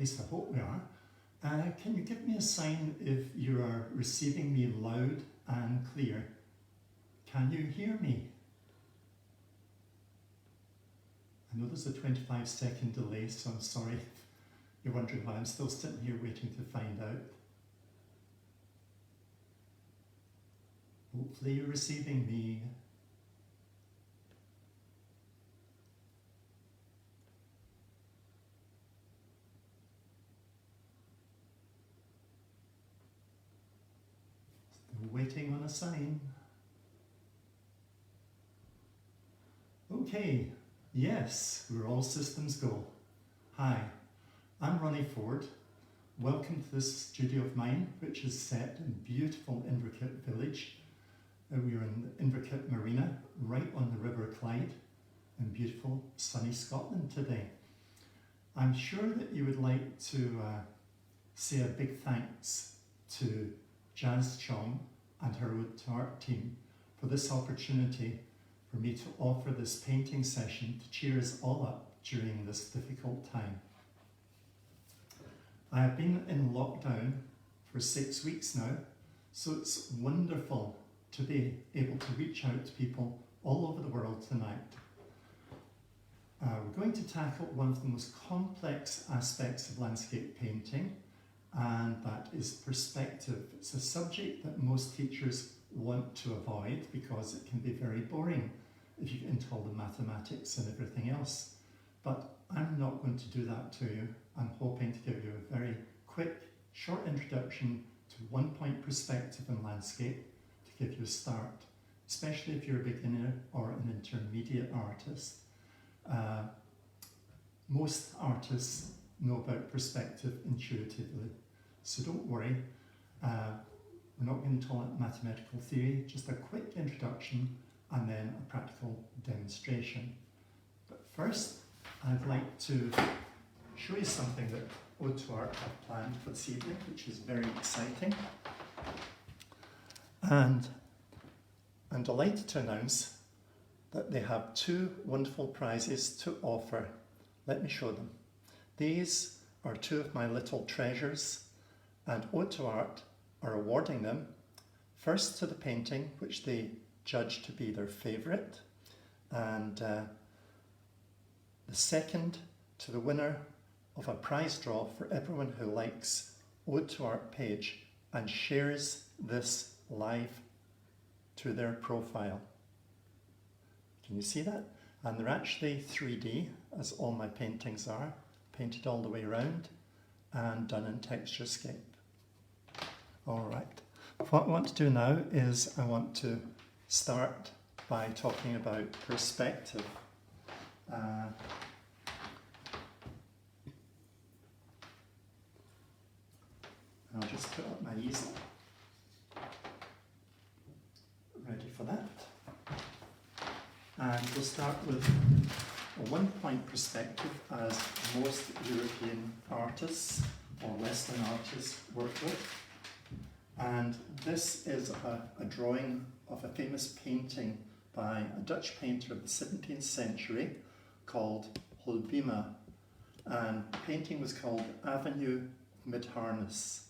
least I hope we are. Can you give me a sign if you are receiving me loud and clear? Can you hear me? I know there's a 25-second delay, so I'm sorry if you're wondering why I'm still sitting here waiting to find out. Hopefully you're receiving me. Still waiting on a sign. Okay, yes, we're all systems go. Hi, I'm Ronnie Ford. Welcome to this studio of mine, which is set in beautiful Inverkip village. We're in the Inverkip Marina, right on the River Clyde, in beautiful sunny Scotland today. I'm sure that you would like to say a big thanks to Jazz Chong and her Ode to Art team for this opportunity for me to offer this painting session to cheer us all up during this difficult time. I have been in lockdown for 6 weeks now, so it's wonderful to be able to reach out to people all over the world tonight. We're going to tackle one of the most complex aspects of landscape painting, and that is perspective. It's a subject that most teachers want to avoid because it can be very boring if you get into all the mathematics and everything else. But I'm not going to do that to you. I'm hoping to give you a very quick, short introduction to one-point perspective in landscape to give you a start, especially if you're a beginner or an intermediate artist. Most artists know about perspective intuitively, so don't worry. We're not going to call it mathematical theory, just a quick introduction and then a practical demonstration. But first, I'd like to show you something that Ode to Art have planned for this evening, which is very exciting. And I'm delighted to announce that they have 2 wonderful prizes to offer. Let me show them. These are 2 of my little treasures, and Ode to Art are awarding them first to the painting which they judge to be their favourite, and the second to the winner of a prize draw for everyone who likes Ode to Art page and shares this live to their profile. Can you see that? And they're actually 3D, as all my paintings are, painted all the way around and done in TextureScape. All right, what I want to do now is I want to start by talking about perspective. I'll just put up my easel. Ready for that. And we'll start with a one-point perspective, as most European artists or Western artists work with. And this is a drawing of a famous painting by a Dutch painter of the 17th century called Holbema. And the painting was called Avenue Mid-Harness.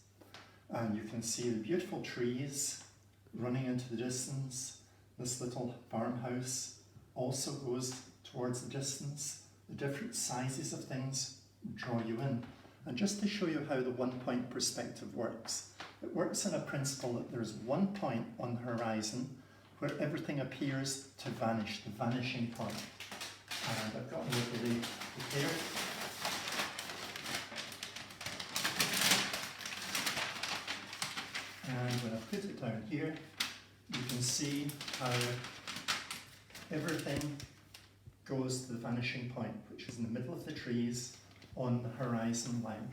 And you can see the beautiful trees running into the distance. This little farmhouse also goes towards the distance. The different sizes of things draw you in. And just to show you how the one-point perspective works, it works on a principle that there's one point on the horizon where everything appears to vanish, the vanishing point. And I've got everybody prepared. And when I put it down here, you can see how everything goes to the vanishing point, which is in the middle of the trees on the horizon line.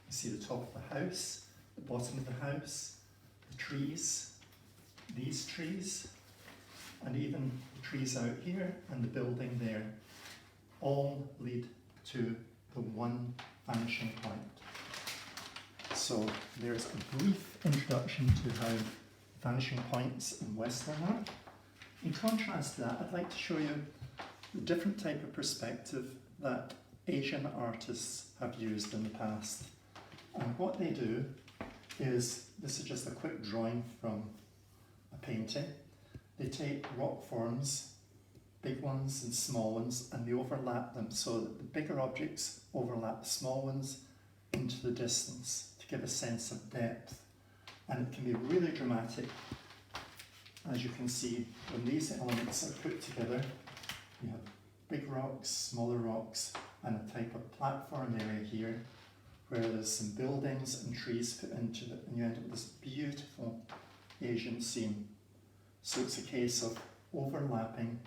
You see the top of the house, the bottom of the house, the trees, these trees, and even the trees out here and the building there, all lead to the one vanishing point. So there's a brief introduction to how vanishing points in Western art. In contrast to that, I'd like to show you a different type of perspective that Asian artists have used in the past. And what they do is, this is just a quick drawing from a painting. They take rock forms, big ones and small ones, and they overlap them so that the bigger objects overlap the small ones into the distance to give a sense of depth. And it can be really dramatic. As you can see, when these elements are put together, you have big rocks, smaller rocks, and a type of platform area here where there's some buildings and trees put into it, and you end up with this beautiful Asian scene. So it's a case of overlapping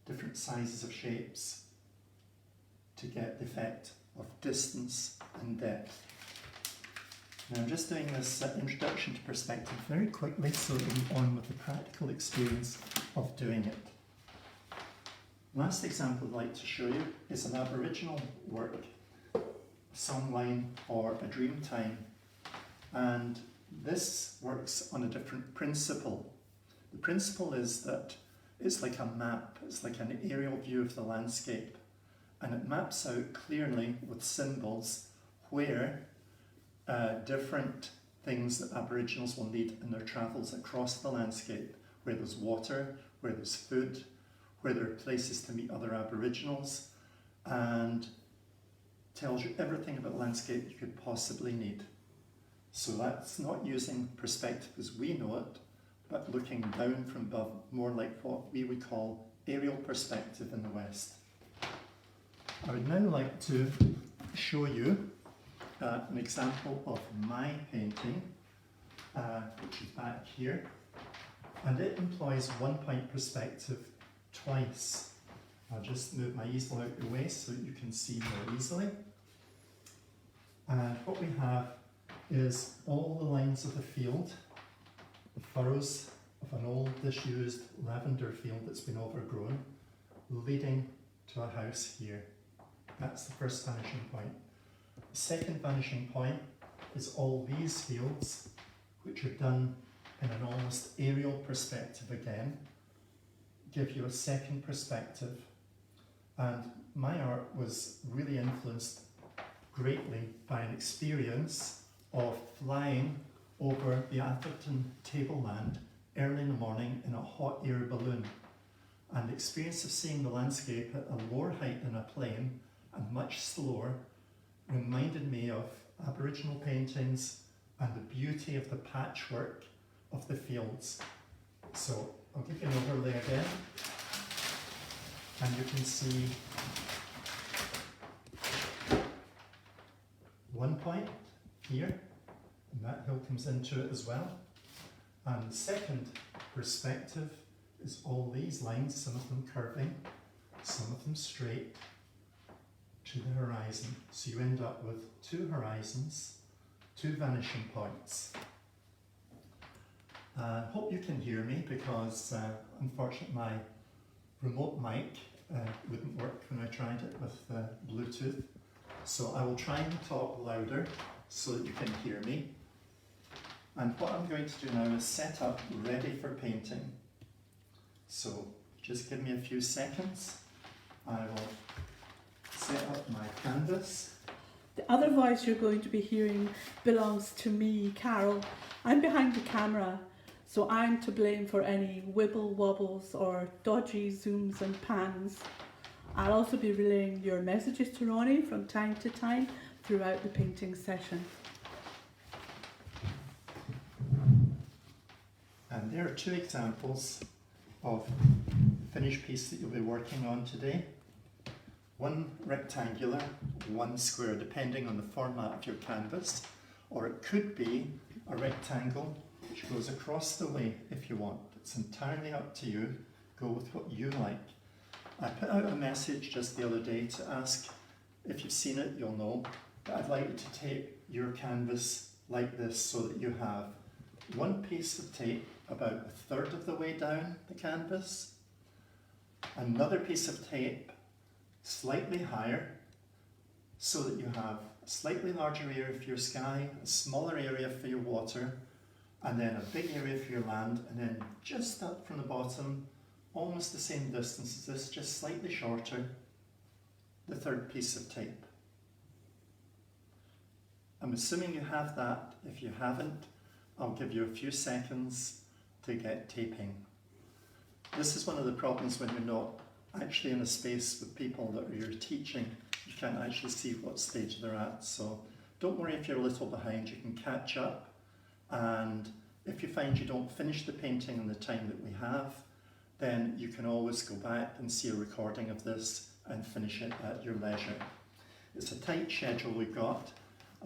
different sizes of shapes to get the effect of distance and depth. Now I'm just doing this introduction to perspective very quickly so that we move on with the practical experience of doing it. Last example I'd like to show you is an Aboriginal work, a songline or a dream time, and this works on a different principle. The principle is that it's like a map, it's like an aerial view of the landscape, and it maps out clearly with symbols where different things that Aboriginals will need in their travels across the landscape, where there's water, where there's food, where there are places to meet other Aboriginals, and tells you everything about landscape you could possibly need. So that's not using perspective as we know it, but looking down from above, more like what we would call aerial perspective in the West. I would now like to show you an example of my painting, which is back here, and it employs 1 point perspective twice. I'll just move my easel out the way so that you can see more easily. And what we have is all the lines of the field, the furrows of an old disused lavender field that's been overgrown, leading to a house here. That's the first vanishing point. The second vanishing point is all these fields, which are done in an almost aerial perspective again, give you a second perspective. And my art was really influenced greatly by an experience of flying over the Atherton tableland early in the morning in a hot air balloon. And the experience of seeing the landscape at a lower height than a plane and much slower reminded me of Aboriginal paintings and the beauty of the patchwork of the fields. So I'll give you an overlay again, and you can see 1 point here, and that hill comes into it as well. And the second perspective is all these lines, some of them curving, some of them straight to the horizon. So you end up with 2 horizons, 2 vanishing points. I hope you can hear me because unfortunately my remote mic wouldn't work when I tried it with Bluetooth. So I will try and talk louder so that you can hear me. And what I'm going to do now is set up ready for painting. So just give me a few seconds. I will set up my canvas. The other voice you're going to be hearing belongs to me, Carol. I'm behind the camera, so I'm to blame for any wibble wobbles or dodgy zooms and pans. I'll also be relaying your messages to Ronnie from time to time throughout the painting session. And there are 2 examples of finished piece that you'll be working on today. One rectangular, one square, depending on the format of your canvas, or it could be a rectangle which goes across the way if you want. It's entirely up to you. Go with what you like. I put out a message just the other day to ask if you've seen it, you'll know, but I'd like you to tape your canvas like this so that you have one piece of tape about 1/3 of the way down the canvas, another piece of tape slightly higher so that you have a slightly larger area for your sky, a smaller area for your water, and then a big area for your land, and then just up from the bottom, almost the same distance as this, just slightly shorter, the third piece of tape. I'm assuming you have that. If you haven't, I'll give you a few seconds to get taping. This is one of the problems when you're not actually in a space with people that you're teaching. You can't actually see what stage they're at. So don't worry if you're a little behind, you can catch up. And if you find you don't finish the painting in the time that we have, then you can always go back and see a recording of this and finish it at your leisure. It's a tight schedule we've got.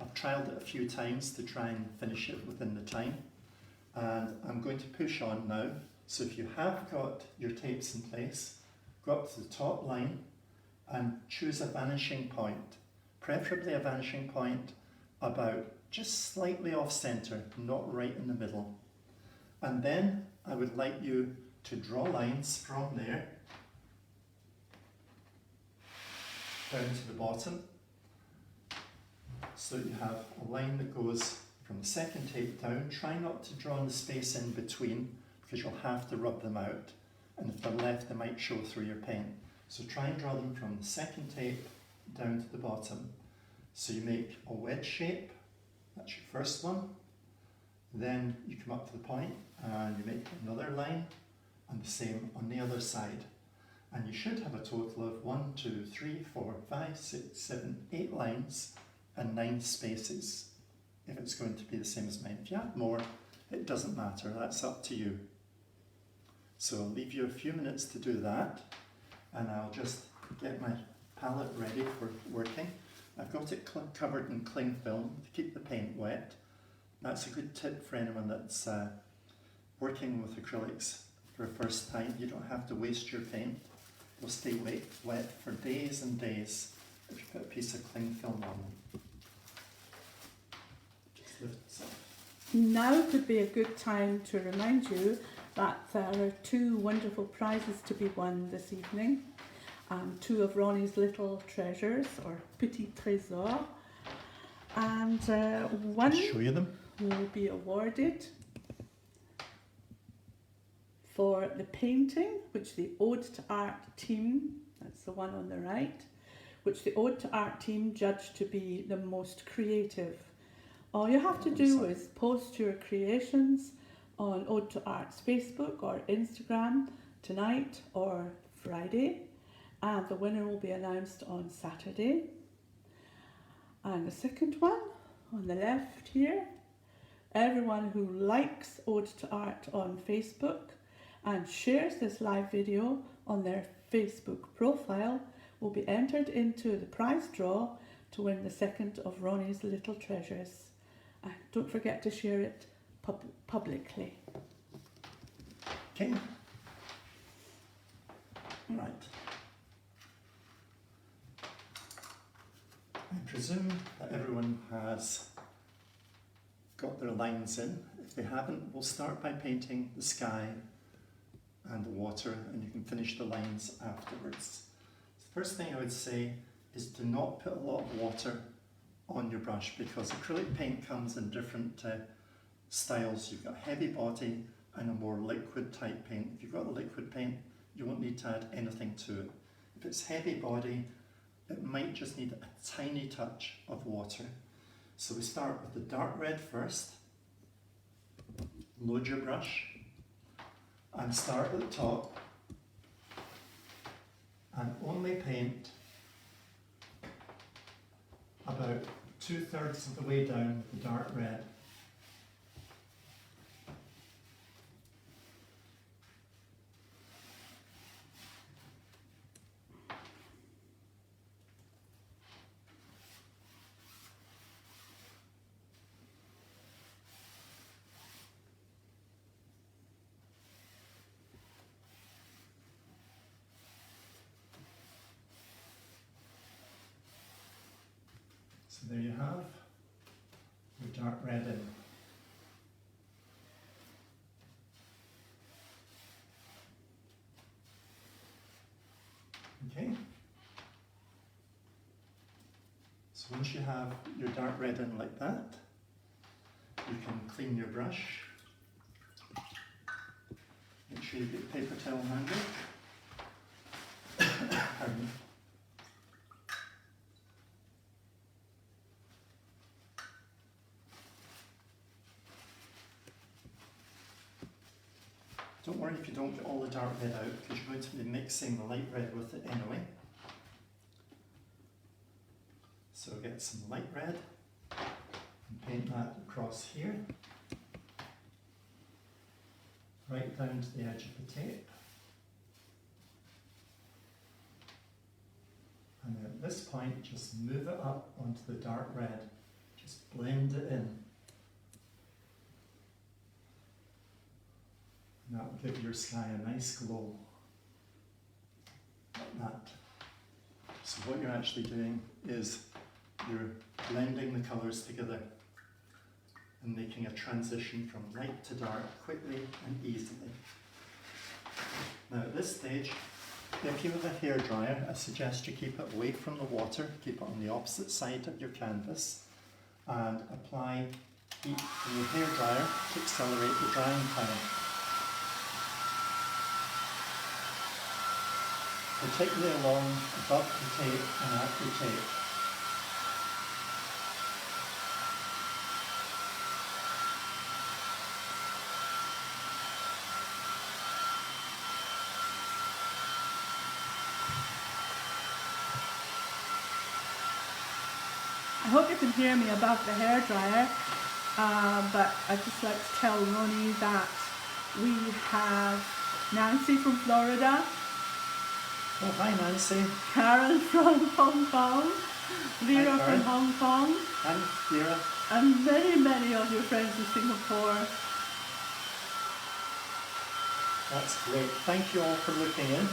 I've trialled it a few times to try and finish it within the time. And I'm going to push on now. So if you have got your tapes in place, go up to the top line and choose a vanishing point, preferably a vanishing point about just slightly off center, not right in the middle. And then I would like you to draw lines from there down to the bottom, so that you have a line that goes from the second tape down. Try not to draw in the space in between, because you'll have to rub them out, and if they're left they might show through your paint. So try and draw them from the second tape down to the bottom. So you make a wedge shape, that's your first one. Then you come up to the point and you make another line, and the same on the other side. And you should have a total of 1, 2, 3, 4, 5, 6, 7, 8 lines and 9 spaces, if it's going to be the same as mine. If you have more, it doesn't matter, that's up to you. So I'll leave you a few minutes to do that, and I'll just get my palette ready for working. I've got it covered in cling film to keep the paint wet. That's a good tip for anyone that's working with acrylics for the first time. You don't have to waste your paint. It'll stay wet for days and days if you put a piece of cling film on them. Just lift this up. Now could be a good time to remind you that there are 2 wonderful prizes to be won this evening. 2 of Ronnie's little treasures, or petit trésors, and one I'll show you them. will be awarded for the painting which the Ode to Art team, that's the one on the right, which the Ode to Art team judged to be the most creative. All you have to do is post your creations on Ode to Art's Facebook or Instagram tonight or Friday, and the winner will be announced on Saturday. And the second one on the left here, everyone who likes Ode to Art on Facebook and shares this live video on their Facebook profile will be entered into the prize draw to win the second of Ronnie's little treasures. And don't forget to share it publicly. Okay. Right. I presume that everyone has got their lines in. If they haven't, we'll start by painting the sky and the water, and you can finish the lines afterwards. The first thing I would say is do not put a lot of water on your brush, because acrylic paint comes in different styles. You've got heavy body and a more liquid type paint. If you've got a liquid paint, you won't need to add anything to it. If it's heavy body, it might just need a tiny touch of water. So we start with the dark red first. Load your brush and start at the top and only paint about 2/3 of the way down the dark red. So there you have your dark red in. Okay. So once you have your dark red in like that, you can clean your brush. Make sure you get paper towel handy. Pardon me. Don't worry if you don't get all the dark red out, because you're going to be mixing the light red with it anyway. So get some light red and paint that across here, right down to the edge of the tape. And at this point, just move it up onto the dark red. Just blend it in. And that will give your sky a nice glow. Like that. So what you're actually doing is you're blending the colours together and making a transition from light to dark quickly and easily. Now at this stage, if you have a hairdryer, I suggest you keep it away from the water, keep it on the opposite side of your canvas, and apply heat from your hairdryer to accelerate the drying time. Particularly along above the tape and at the tape. I hope you can hear me above the hairdryer, but I'd just like to tell Ronnie that we have Nancy from Florida, Oh, hi Nancy. Karen from Hong Kong, Vera Hi, from Karen. Hong Kong, And Vera. and many, many of your friends in Singapore. That's great. Thank you all for looking in.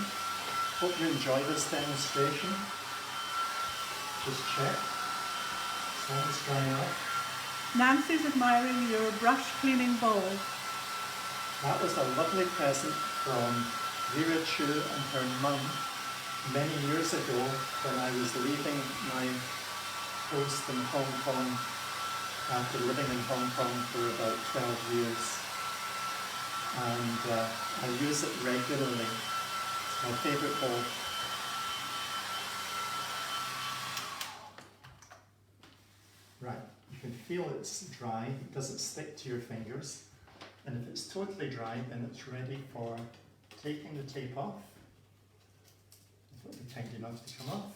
Hope you enjoy this demonstration. Just check. Sun's drying up. Nancy's admiring your brush cleaning bowl. That was a lovely present from Vera Chu and her mum many years ago when I was leaving my post in Hong Kong after living in Hong Kong for about 12 years. And I use it regularly. It's my favourite bowl. Right, you can feel it's dry, it doesn't stick to your fingers. And if it's totally dry, then it's ready for taking the tape off. It'll be kind enough to come off.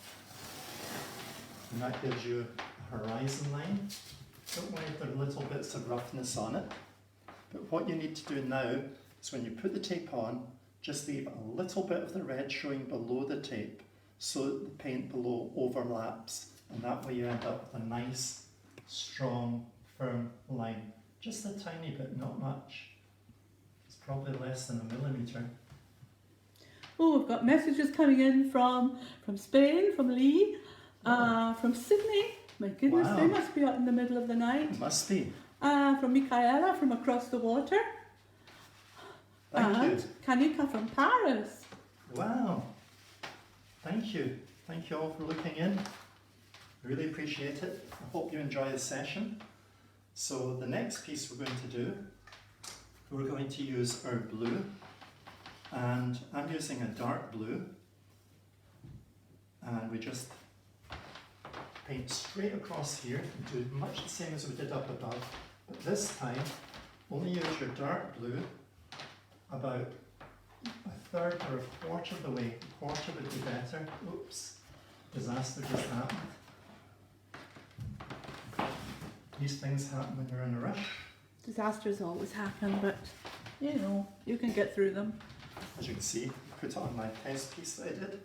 And that gives you a horizon line. Don't worry if there are little bits of roughness on it. But what you need to do now is when you put the tape on, just leave a little bit of the red showing below the tape so that the paint below overlaps. And that way you end up with a nice, strong, firm line. Just a tiny bit, not much. It's probably less than 1 millimetre. Oh, we've got messages coming in from Spain, from Lee, from Sydney. My goodness, Wow. they must be out in the middle of the night. It must be. From Michaela from across the water. Thank and you. Kanika from Paris. Wow. Thank you. Thank you all for looking in. Really appreciate it. I hope you enjoy the session. So the next piece we're going to do, we're going to use our blue. And I'm using a dark blue. And we just paint straight across here and do much the same as we did up above. But this time, only use your dark blue about a third or a quarter of the way. A quarter would be better. Oops, disaster just happened. These things happen when you're in a rush. Disasters always happen, but you know, you can get through them. As you can see, I put it on my test piece that I did,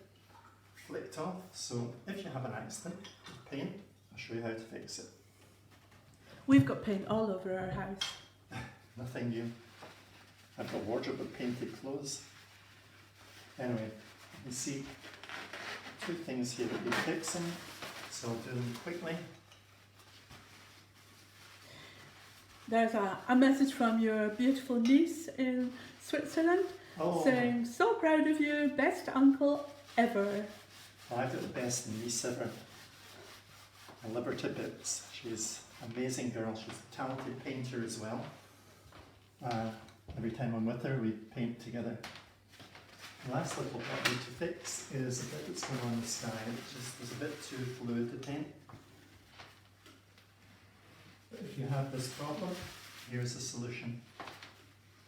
flicked off. So if you have an accident with paint, I'll show you how to fix it. We've got paint all over our house. Nothing new. I've got a wardrobe of painted clothes. Anyway, you see two things here that we're fixing, so I'll do them quickly. There's a message from your beautiful niece in Switzerland saying, so proud of you, best uncle ever. Well, I've got the best niece ever. I love her to bits. She's an amazing girl. She's a talented painter as well. Every time I'm with her, we paint together. The last little bit I need to fix is a bit that's going on in the sky. It just is a bit too fluid to paint. But if you have this problem, here's the solution.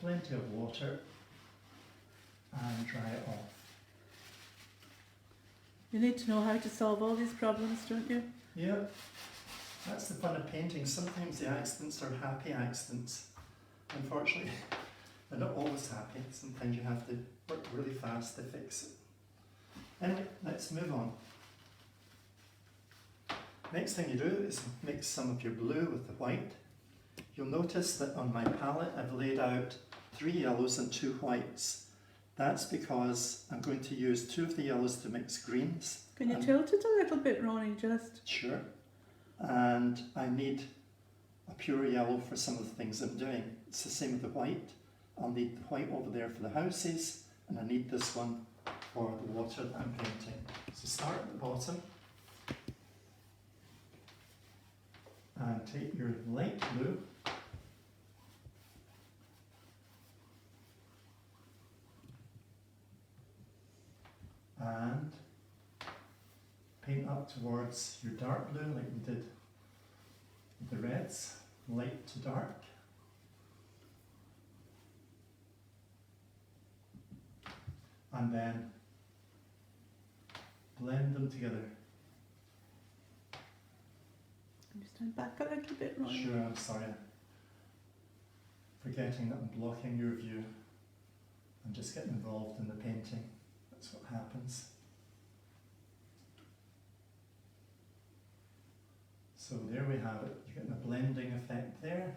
Plenty of water and dry it off. You need to know how to solve all these problems, don't you? Yeah, that's the fun of painting. Sometimes the accidents are happy accidents. Unfortunately, they're not always happy. Sometimes you have to work really fast to fix it. Anyway, let's move on. Next thing you do is mix some of your blue with the white. You'll notice that on my palette I've laid out 3 yellows and 2 whites. That's because I'm going to use 2 of the yellows to mix greens. Can you tilt it a little bit, Ronnie, just? Sure. And I need a pure yellow for some of the things I'm doing. It's the same with the white. I'll need the white over there for the houses, and I need this one for the water that I'm painting. So start at the bottom and take your light blue and paint up towards your dark blue like we did with the reds, light to dark. And then blend them together. Can you stand back a little bit, Ronnie? Sure, I'm sorry. Forgetting that I'm blocking your view. I'm just getting involved in the painting. That's what happens. So there we have it. You're getting a blending effect there.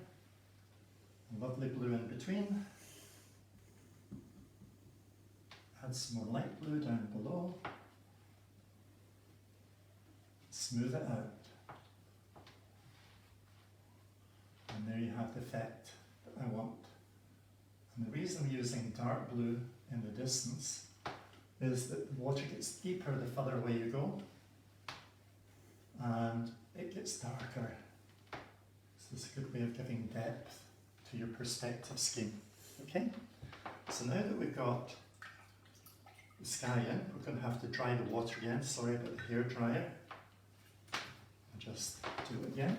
A lovely blue in between. Add some more light blue down below. Smooth it out. And there you have the effect that I want. And the reason I'm using dark blue in the distance is that the water gets deeper the further away you go, and it gets darker. So it's a good way of giving depth to your perspective scheme. Okay? So now that we've got the sky in, we're going to have to dry the water again. Sorry about the hairdryer. I'll just do it again.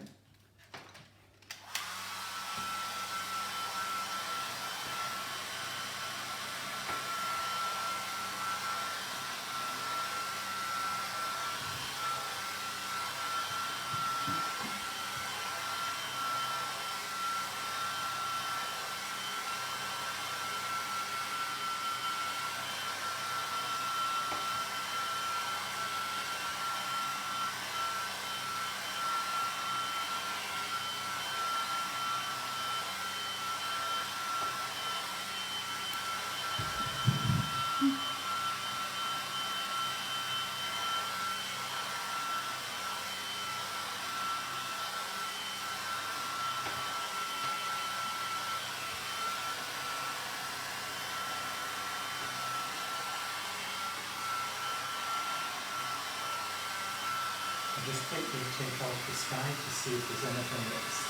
Just take off the sky to see if there's anything that's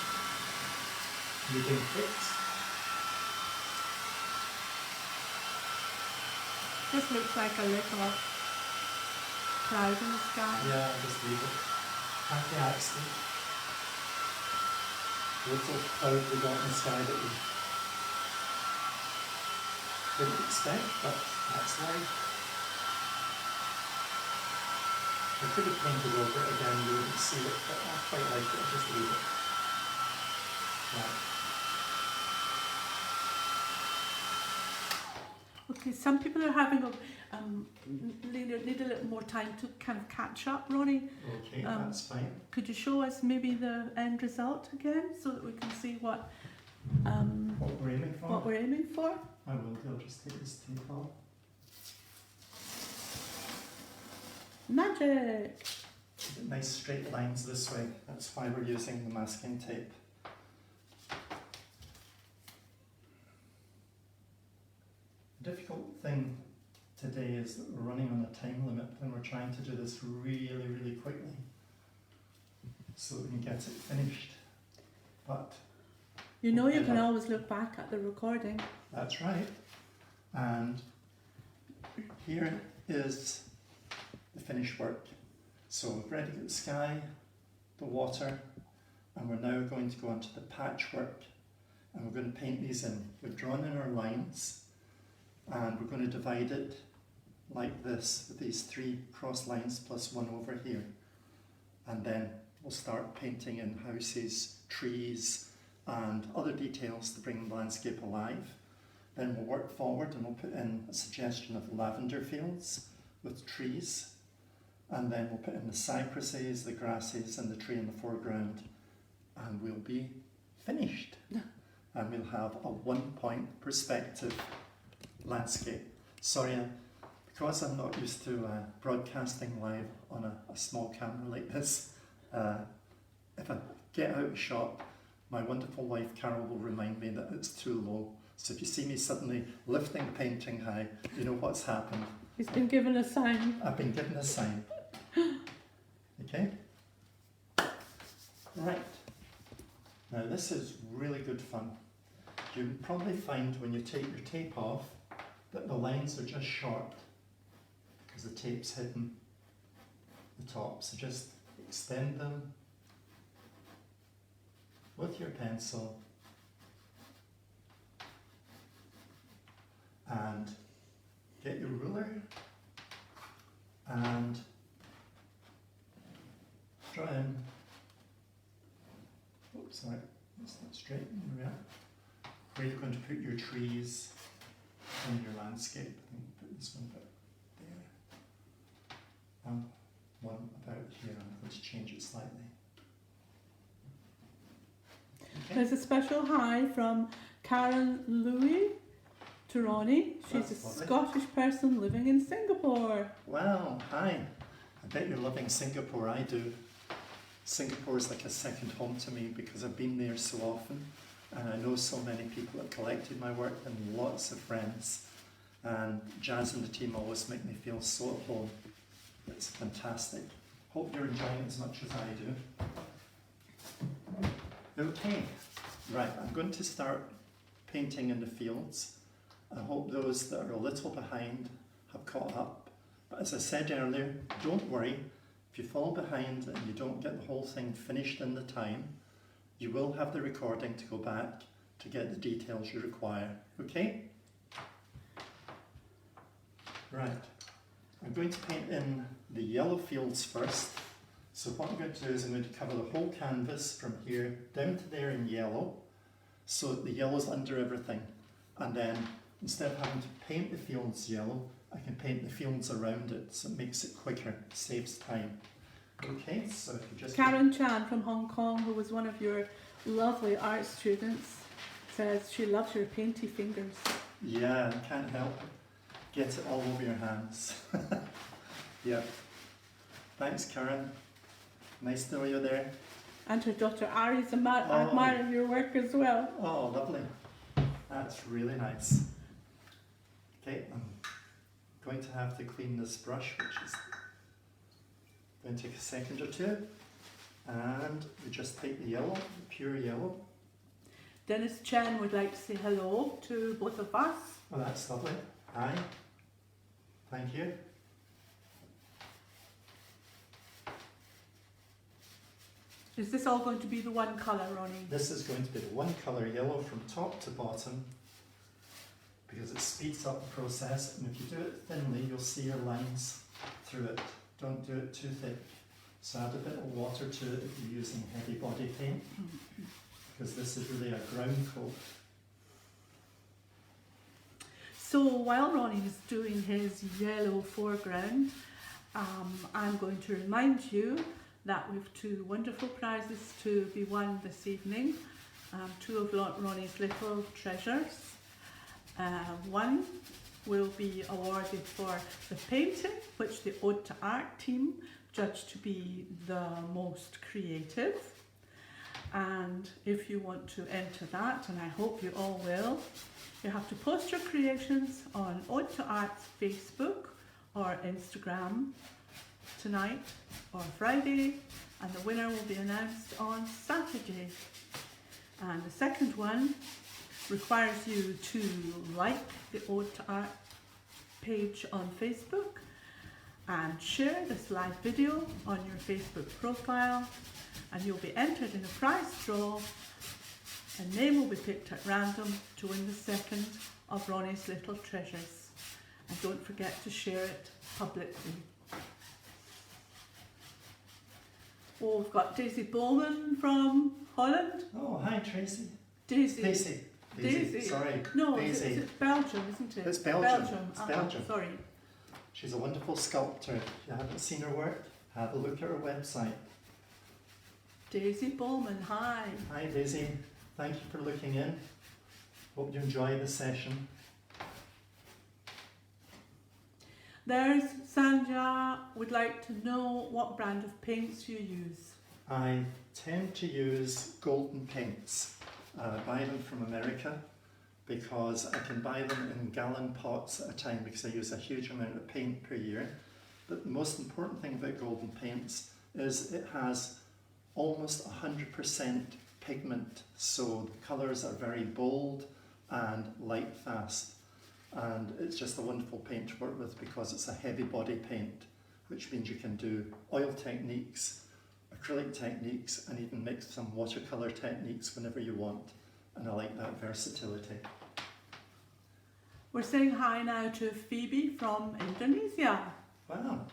needing fixed. This looks like a little cloud in the sky. Yeah, I'll just leave it. Happy accident. Little cloud we got in the sky that we didn't expect, but that's life. I could have painted over it again, you wouldn't see it, but I quite like it, I'll just leave it. Yeah. Okay, some people are having need a little more time to kind of catch up, Ronnie. Okay, that's fine. Could you show us maybe the end result again so that we can see what we're aiming for? What we're aiming for? I will do, I'll just take this tape off. Magic! Nice straight lines this way, that's why we're using the masking tape. The difficult thing today is that we're running on a time limit and we're trying to do this really, really quickly so that we can get it finished. But you know you can always look back at the recording. That's right. And here is the finished work. So we've already got the sky, the water, and we're now going to go on to the patchwork and we're going to paint these in. We've drawn in our lines and we're going to divide it like this with these 3 cross lines plus 1 over here, and then we'll start painting in houses, trees and other details to bring the landscape alive. Then we'll work forward and we'll put in a suggestion of lavender fields with trees, and then we'll put in the cypresses, the grasses and the tree in the foreground, and we'll be finished. And we'll have a 1-point perspective landscape. Sorry, because I'm not used to broadcasting live on a small camera like this, if I get out of shot, my wonderful wife Carol will remind me that it's too low. So if you see me suddenly lifting the painting high, you know what's happened. He's been given a sign. I've been given a sign. Okay? Right. Now this is really good fun. You'll probably find when you take your tape off that the lines are just sharp because the tape's hidden the top. So just extend them with your pencil and get your ruler and try and, oops, sorry, that's not straight, there we are. Where you're going to put your trees in your landscape. I think put this one about there. And one about here. I'm going to change it slightly. Okay. There's a special hi from Karen Louie to Ronnie. She's That's a lovely. Scottish person living in Singapore. Wow, hi. I bet you're loving Singapore. I do. Singapore is like a second home to me because I've been there so often. And I know so many people that collected my work and lots of friends. And Jazz and the team always make me feel so at home. It's fantastic. Hope you're enjoying it as much as I do. Okay, right, I'm going to start painting in the fields. I hope those that are a little behind have caught up. But as I said earlier, don't worry. If you fall behind and you don't get the whole thing finished in the time, you will have the recording to go back to get the details you require, okay? Right, I'm going to paint in the yellow fields first. So what I'm going to do is I'm going to cover the whole canvas from here down to there in yellow, so that the yellow's under everything. And then instead of having to paint the fields yellow, I can paint the fields around it, so it makes it quicker, saves time. Okay, so if you just... Karen Chan from Hong Kong, who was one of your lovely art students, says she loves your painty fingers. Yeah, can't help it. Get it all over your hands. Yeah. Thanks, Karen. Nice to know you're there. And her daughter Ari's admiring your work as well. Oh, lovely. That's really nice. Okay, I'm going to have to clean this brush, which is going to take a second or two. And we just take the yellow, the pure yellow. Dennis Chen would like to say hello to both of us. Oh, that's lovely. Hi. Thank you. Is this all going to be the one colour, Ronnie? This is going to be the one colour yellow from top to bottom because it speeds up the process, and if you do it thinly you'll see your lines through it. Don't do it too thick. So add a bit of water to it if you're using heavy body paint because this is really a ground coat. So while Ronnie is doing his yellow foreground, I'm going to remind you that we have 2 wonderful prizes to be won this evening. 2 of Ronnie's little treasures. One will be awarded for the painting, which the Ode to Art team judged to be the most creative. And if you want to enter that, and I hope you all will, you have to post your creations on Ode to Art's Facebook or Instagram tonight or Friday, and the winner will be announced on Saturday. And the second one requires you to like the Ode to Art page on Facebook and share this live video on your Facebook profile, and you'll be entered in a prize draw A name will be picked at random to win the second of Ronnie's little treasures. And don't forget to share it publicly. Oh, we've got Daisy Bowman from Holland. Oh, hi Tracy. Daisy. Daisy. Sorry. No, Daisy. it's Belgium, isn't it? It's Belgium. It's Belgium. Sorry. She's a wonderful sculptor. If you haven't seen her work, have a look at her website. Daisy Bowman, hi. Hi Daisy. Thank you for looking in. Hope you enjoy the session. There's Sanja would like to know what brand of paints you use. I tend to use golden paints. I buy them from America because I can buy them in gallon pots at a time because I use a huge amount of paint per year. But the most important thing about golden paints is it has almost 100% pigment, so the colours are very bold and light fast. And it's just a wonderful paint to work with because it's a heavy body paint, which means you can do oil techniques, acrylic techniques, and even mix some watercolour techniques whenever you want. And I like that versatility. We're saying hi now to Phoebe from Indonesia. Wow.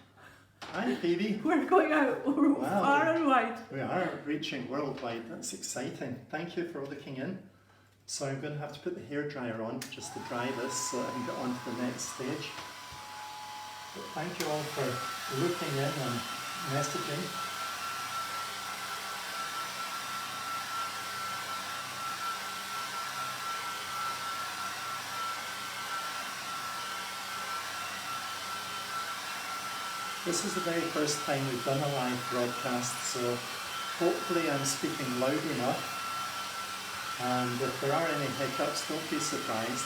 Hi Phoebe. We're going out far and wide. We are reaching worldwide. That's exciting. Thank you for looking in. So I'm going to have to put the hairdryer on just to dry this so I can get on to the next stage. But thank you all for looking in and messaging. This is the very first time we've done a live broadcast, so hopefully I'm speaking loud enough. And if there are any hiccups, don't be surprised.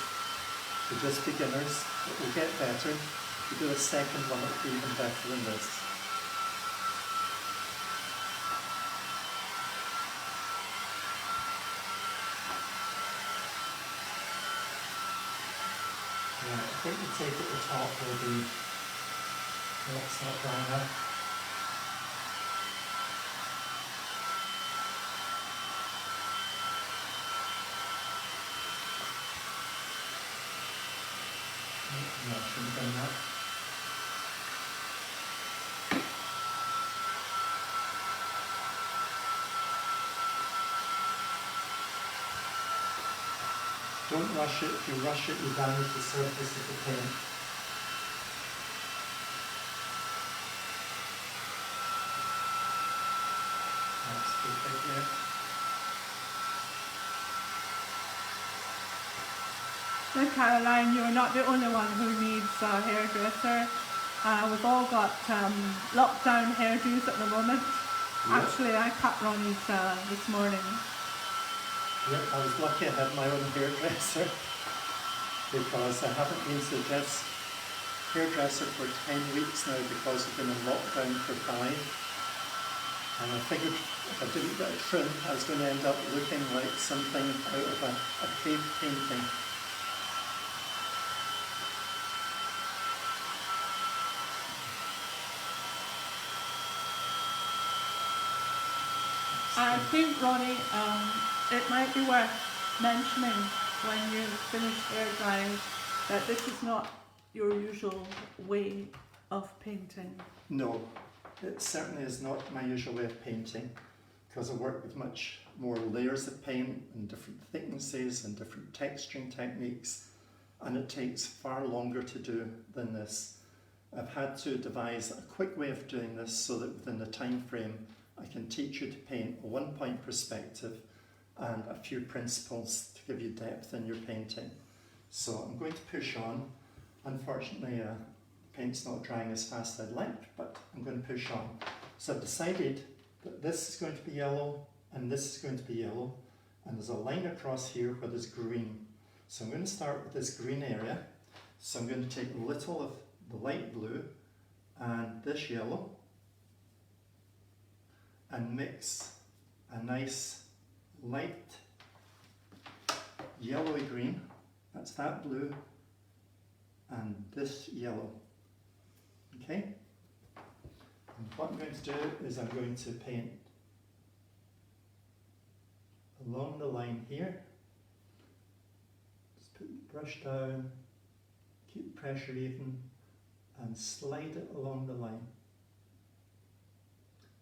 We're just beginners. It will get better. If we do a second one, it'll be even better than this. Right, I think the tape at the top will be... That's not drying up. No, I shouldn't have done that. Don't rush it. If you rush it, you damage the surface of the paint. That's perfect here. Now Caroline, you're not the only one who needs a hairdresser. We've all got lockdown hairdos at the moment. Yep. Actually, I cut Ronnie's this morning. Yep, I was lucky I had my own hairdresser because I haven't been to the hairdresser for 10 weeks now because we've been in lockdown for 5. And I figured if I didn't get it trimmed, I was going to end up looking like something out of a cave painting. I think, Ronnie, it might be worth mentioning when you finish hair drying that this is not your usual way of painting. No, it certainly is not my usual way of painting because I work with much more layers of paint and different thicknesses and different texturing techniques, and it takes far longer to do than this. I've had to devise a quick way of doing this so that within the time frame I can teach you to paint a one-point perspective and a few principles to give you depth in your painting. So I'm going to push on. Unfortunately, the paint's not drying as fast as I'd like, but I'm going to push on. So I've decided that this is going to be yellow and this is going to be yellow, and there's a line across here where there's green. So I'm going to start with this green area. So I'm going to take a little of the light blue and this yellow and mix a nice light yellowy green, that's that blue, and this yellow. Okay? And what I'm going to do is I'm going to paint along the line here. Just put the brush down, keep the pressure even, and slide it along the line.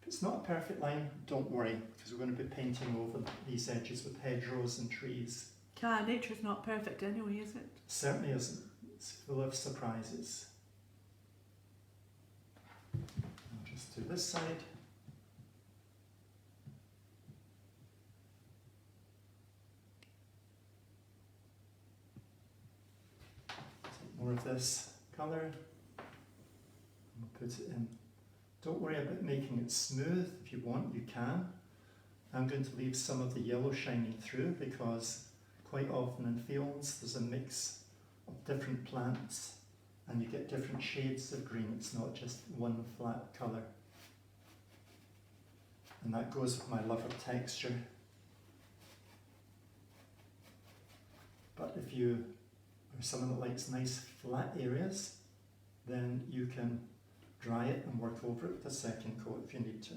If it's not a perfect line, don't worry, because we're going to be painting over these edges with hedgerows and trees. Nature's not perfect anyway, is it? Certainly isn't. It's full of surprises. I'll just do this side. Take more of this colour and we'll put it in. Don't worry about making it smooth. If you want, you can. I'm going to leave some of the yellow shining through because quite often in fields there's a mix of different plants and you get different shades of green. It's not just one flat colour. And that goes with my love of texture. But if you are someone that likes nice flat areas, then you can dry it and work over it with a second coat if you need to.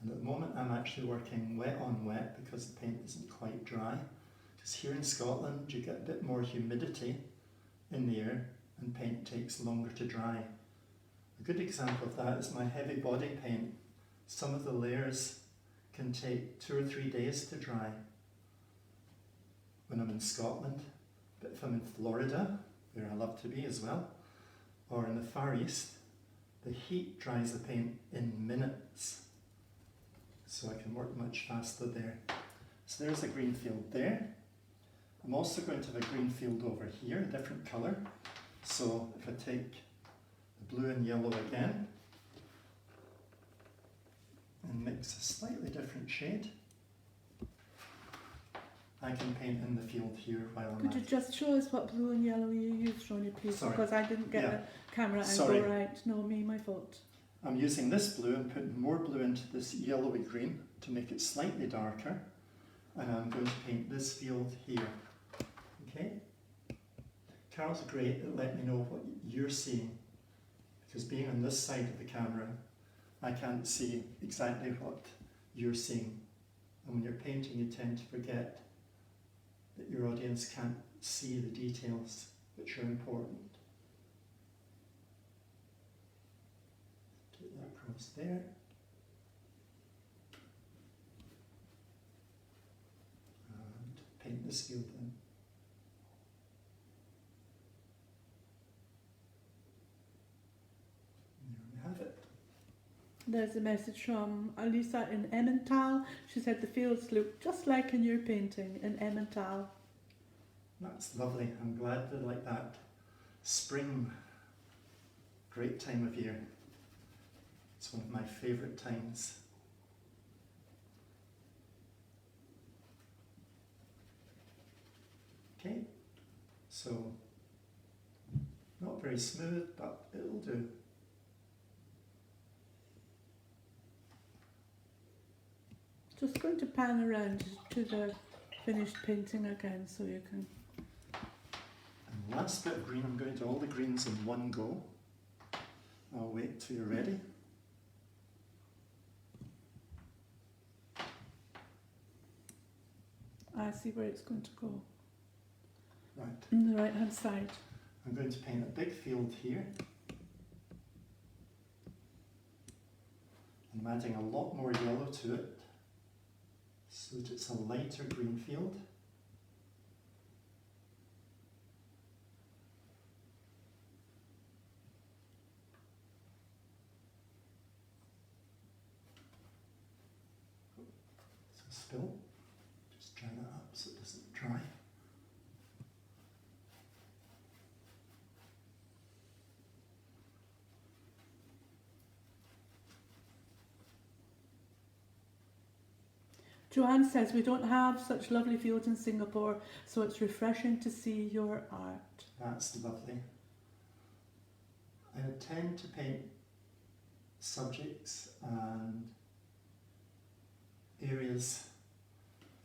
And at the moment I'm actually working wet on wet because the paint isn't quite dry. Because here in Scotland you get a bit more humidity in the air and paint takes longer to dry. A good example of that is my heavy body paint. Some of the layers can take 2 or 3 days to dry when I'm in Scotland, but if I'm in Florida, where I love to be as well, or in the Far East, the heat dries the paint in minutes, so I can work much faster there. So there's a green field there. I'm also going to have a green field over here, a different colour. So if I take the blue and yellow again, and mix a slightly different shade, I can paint in the field here while I'm Could you just show us what blue and yellow you used, Ronnie, please? Sorry. Because I didn't get the camera angle right. No, my fault. I'm using this blue and putting more blue into this yellowy green to make it slightly darker. And I'm going to paint this field here. Okay? Carol's great at letting me know what you're seeing. Because being on this side of the camera, I can't see exactly what you're seeing. And when you're painting, you tend to forget that your audience can't see the details which are important. Take that across there. And paint this field in. And there we have it. There's a message from Alisa in Emmental. She said the fields look just like in your painting in Emmental. That's lovely. I'm glad they like that. Spring, great time of year. It's one of my favourite times. Okay, so not very smooth, but it'll do. Just going to pan around to the finished painting again so you can... And last bit of green, I'm going to do all the greens in one go. I'll wait till you're ready. I see where it's going to go. Right. On the right hand side. I'm going to paint a big field here. I'm adding a lot more yellow to it, so that it's a lighter green field. So spill, just dry that up so it doesn't dry. Joanne says we don't have such lovely fields in Singapore, so it's refreshing to see your art. That's lovely. I tend to paint subjects and areas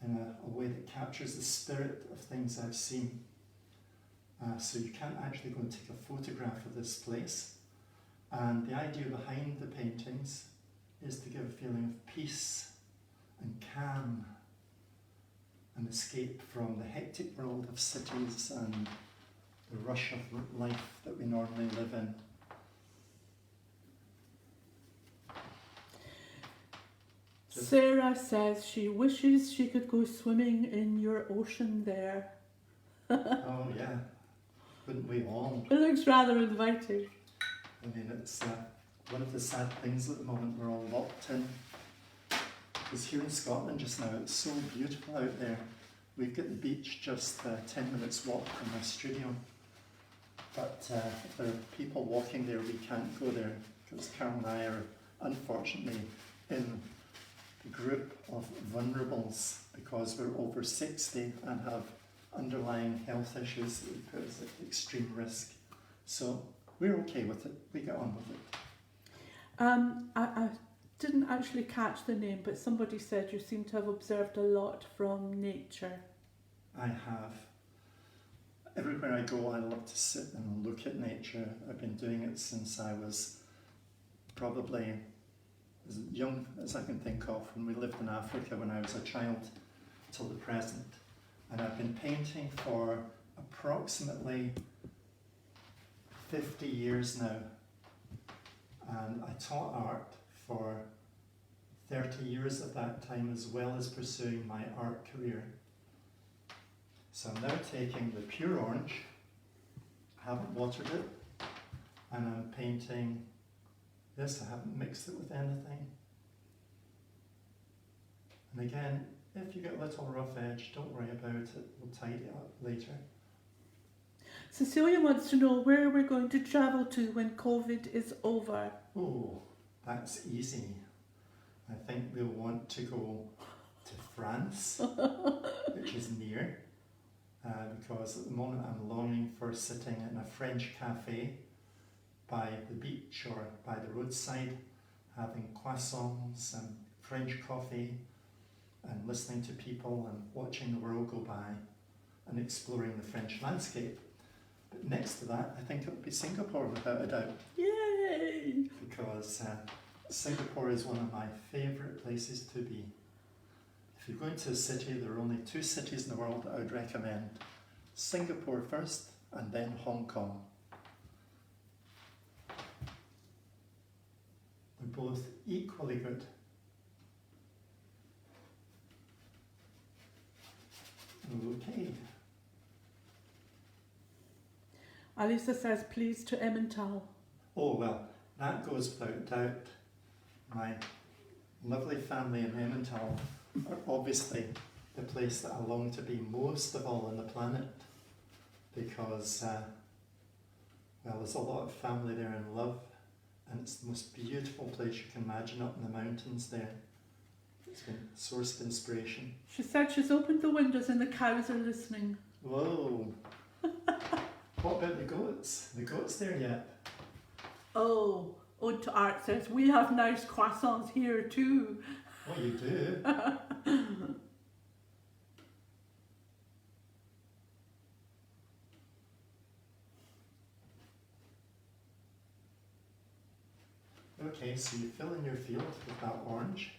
in a way that captures the spirit of things I've seen. so you can't actually go and take a photograph of this place. And the idea behind the paintings is to give a feeling of peace and calm and escape from the hectic world of cities and the rush of life that we normally live in. Sarah says she wishes she could go swimming in your ocean there. Oh yeah, wouldn't we all? It looks rather inviting. I mean, it's one of the sad things at the moment, we're all locked in. Because here in Scotland just now, it's so beautiful out there. We've got the beach just 10 minutes walk from my studio. But if there are people walking there, we can't go there because Carol and I are unfortunately in the group of vulnerables because we're over 60 and have underlying health issues that would put us at extreme risk. So we're okay with it. We get on with it. I didn't actually catch the name, but somebody said you seem to have observed a lot from nature. I have. Everywhere I go, I love to sit and look at nature. I've been doing it since I was probably as young as I can think of, when we lived in Africa when I was a child till the present. And I've been painting for approximately 50 years now. And I taught art for 30 years at that time, as well as pursuing my art career. So I'm now taking the pure orange, I haven't watered it, and I'm painting this. I haven't mixed it with anything. And again, if you get a little rough edge, don't worry about it, we'll tidy it up later. Cecilia wants to know where we're going to travel to when COVID is over. Oh, that's easy. I think we'll want to go to France, which is near, because at the moment I'm longing for sitting in a French cafe by the beach or by the roadside, having croissants and French coffee and listening to people and watching the world go by and exploring the French landscape. But next to that, I think it would be Singapore without a doubt. Yay! Because Singapore is one of my favourite places to be. If you're going to a city, there are only 2 cities in the world that I would recommend. Singapore first, and then Hong Kong. They're both equally good. Okay. Alisa says, please to Emmental. Oh, well, that goes without doubt. My lovely family in Emmental are obviously the place that I long to be most of all on the planet, because, well, there's a lot of family there and love, and it's the most beautiful place you can imagine up in the mountains there. It's been a source of inspiration. She said she's opened the windows and the cows are listening. Whoa. What about the goats? The goats there yet? Oh, Ode to Art says, we have nice croissants here too. Oh, you do? Okay, so you fill in your field with that orange.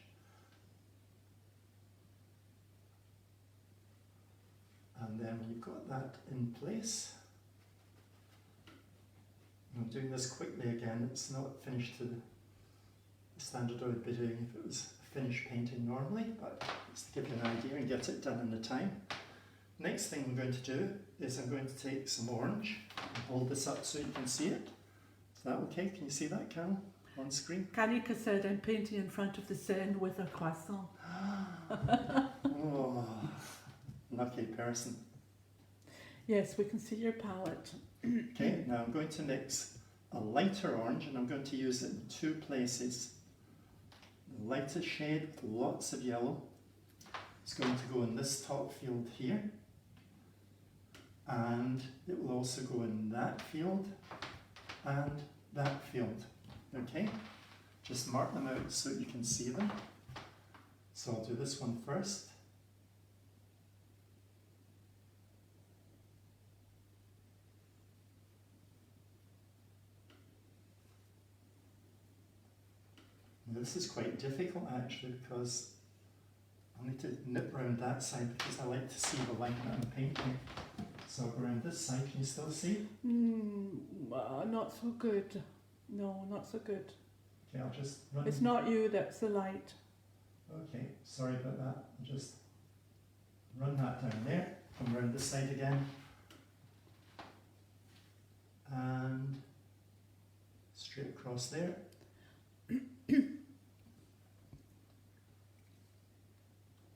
And then when you've got that in place, I'm doing this quickly again, it's not finished to the standard I would be doing if it was a finished painting normally, but just to give you an idea and get it done in the time. Next thing I'm going to do is I'm going to take some orange and hold this up so you can see it. Is that okay? Can you see that, Carol, on screen? Kanika said, I'm painting in front of the Seine with a croissant. Oh, lucky person. Yes, we can see your palette. Okay, now I'm going to mix a lighter orange and I'm going to use it in 2 places. The lighter shade with lots of yellow is going to go in this top field here, and it will also go in that field and that field. Okay, just mark them out so you can see them. So I'll do this one first. This is quite difficult actually because I need to nip round that side because I like to see the line that I'm painting. So I'll go around this side, can you still see? Not so good. No, not so good. Okay, I'll just run. It's not you, that's the light. Okay, sorry about that. I'll just run that down there, come around this side again. And straight across there.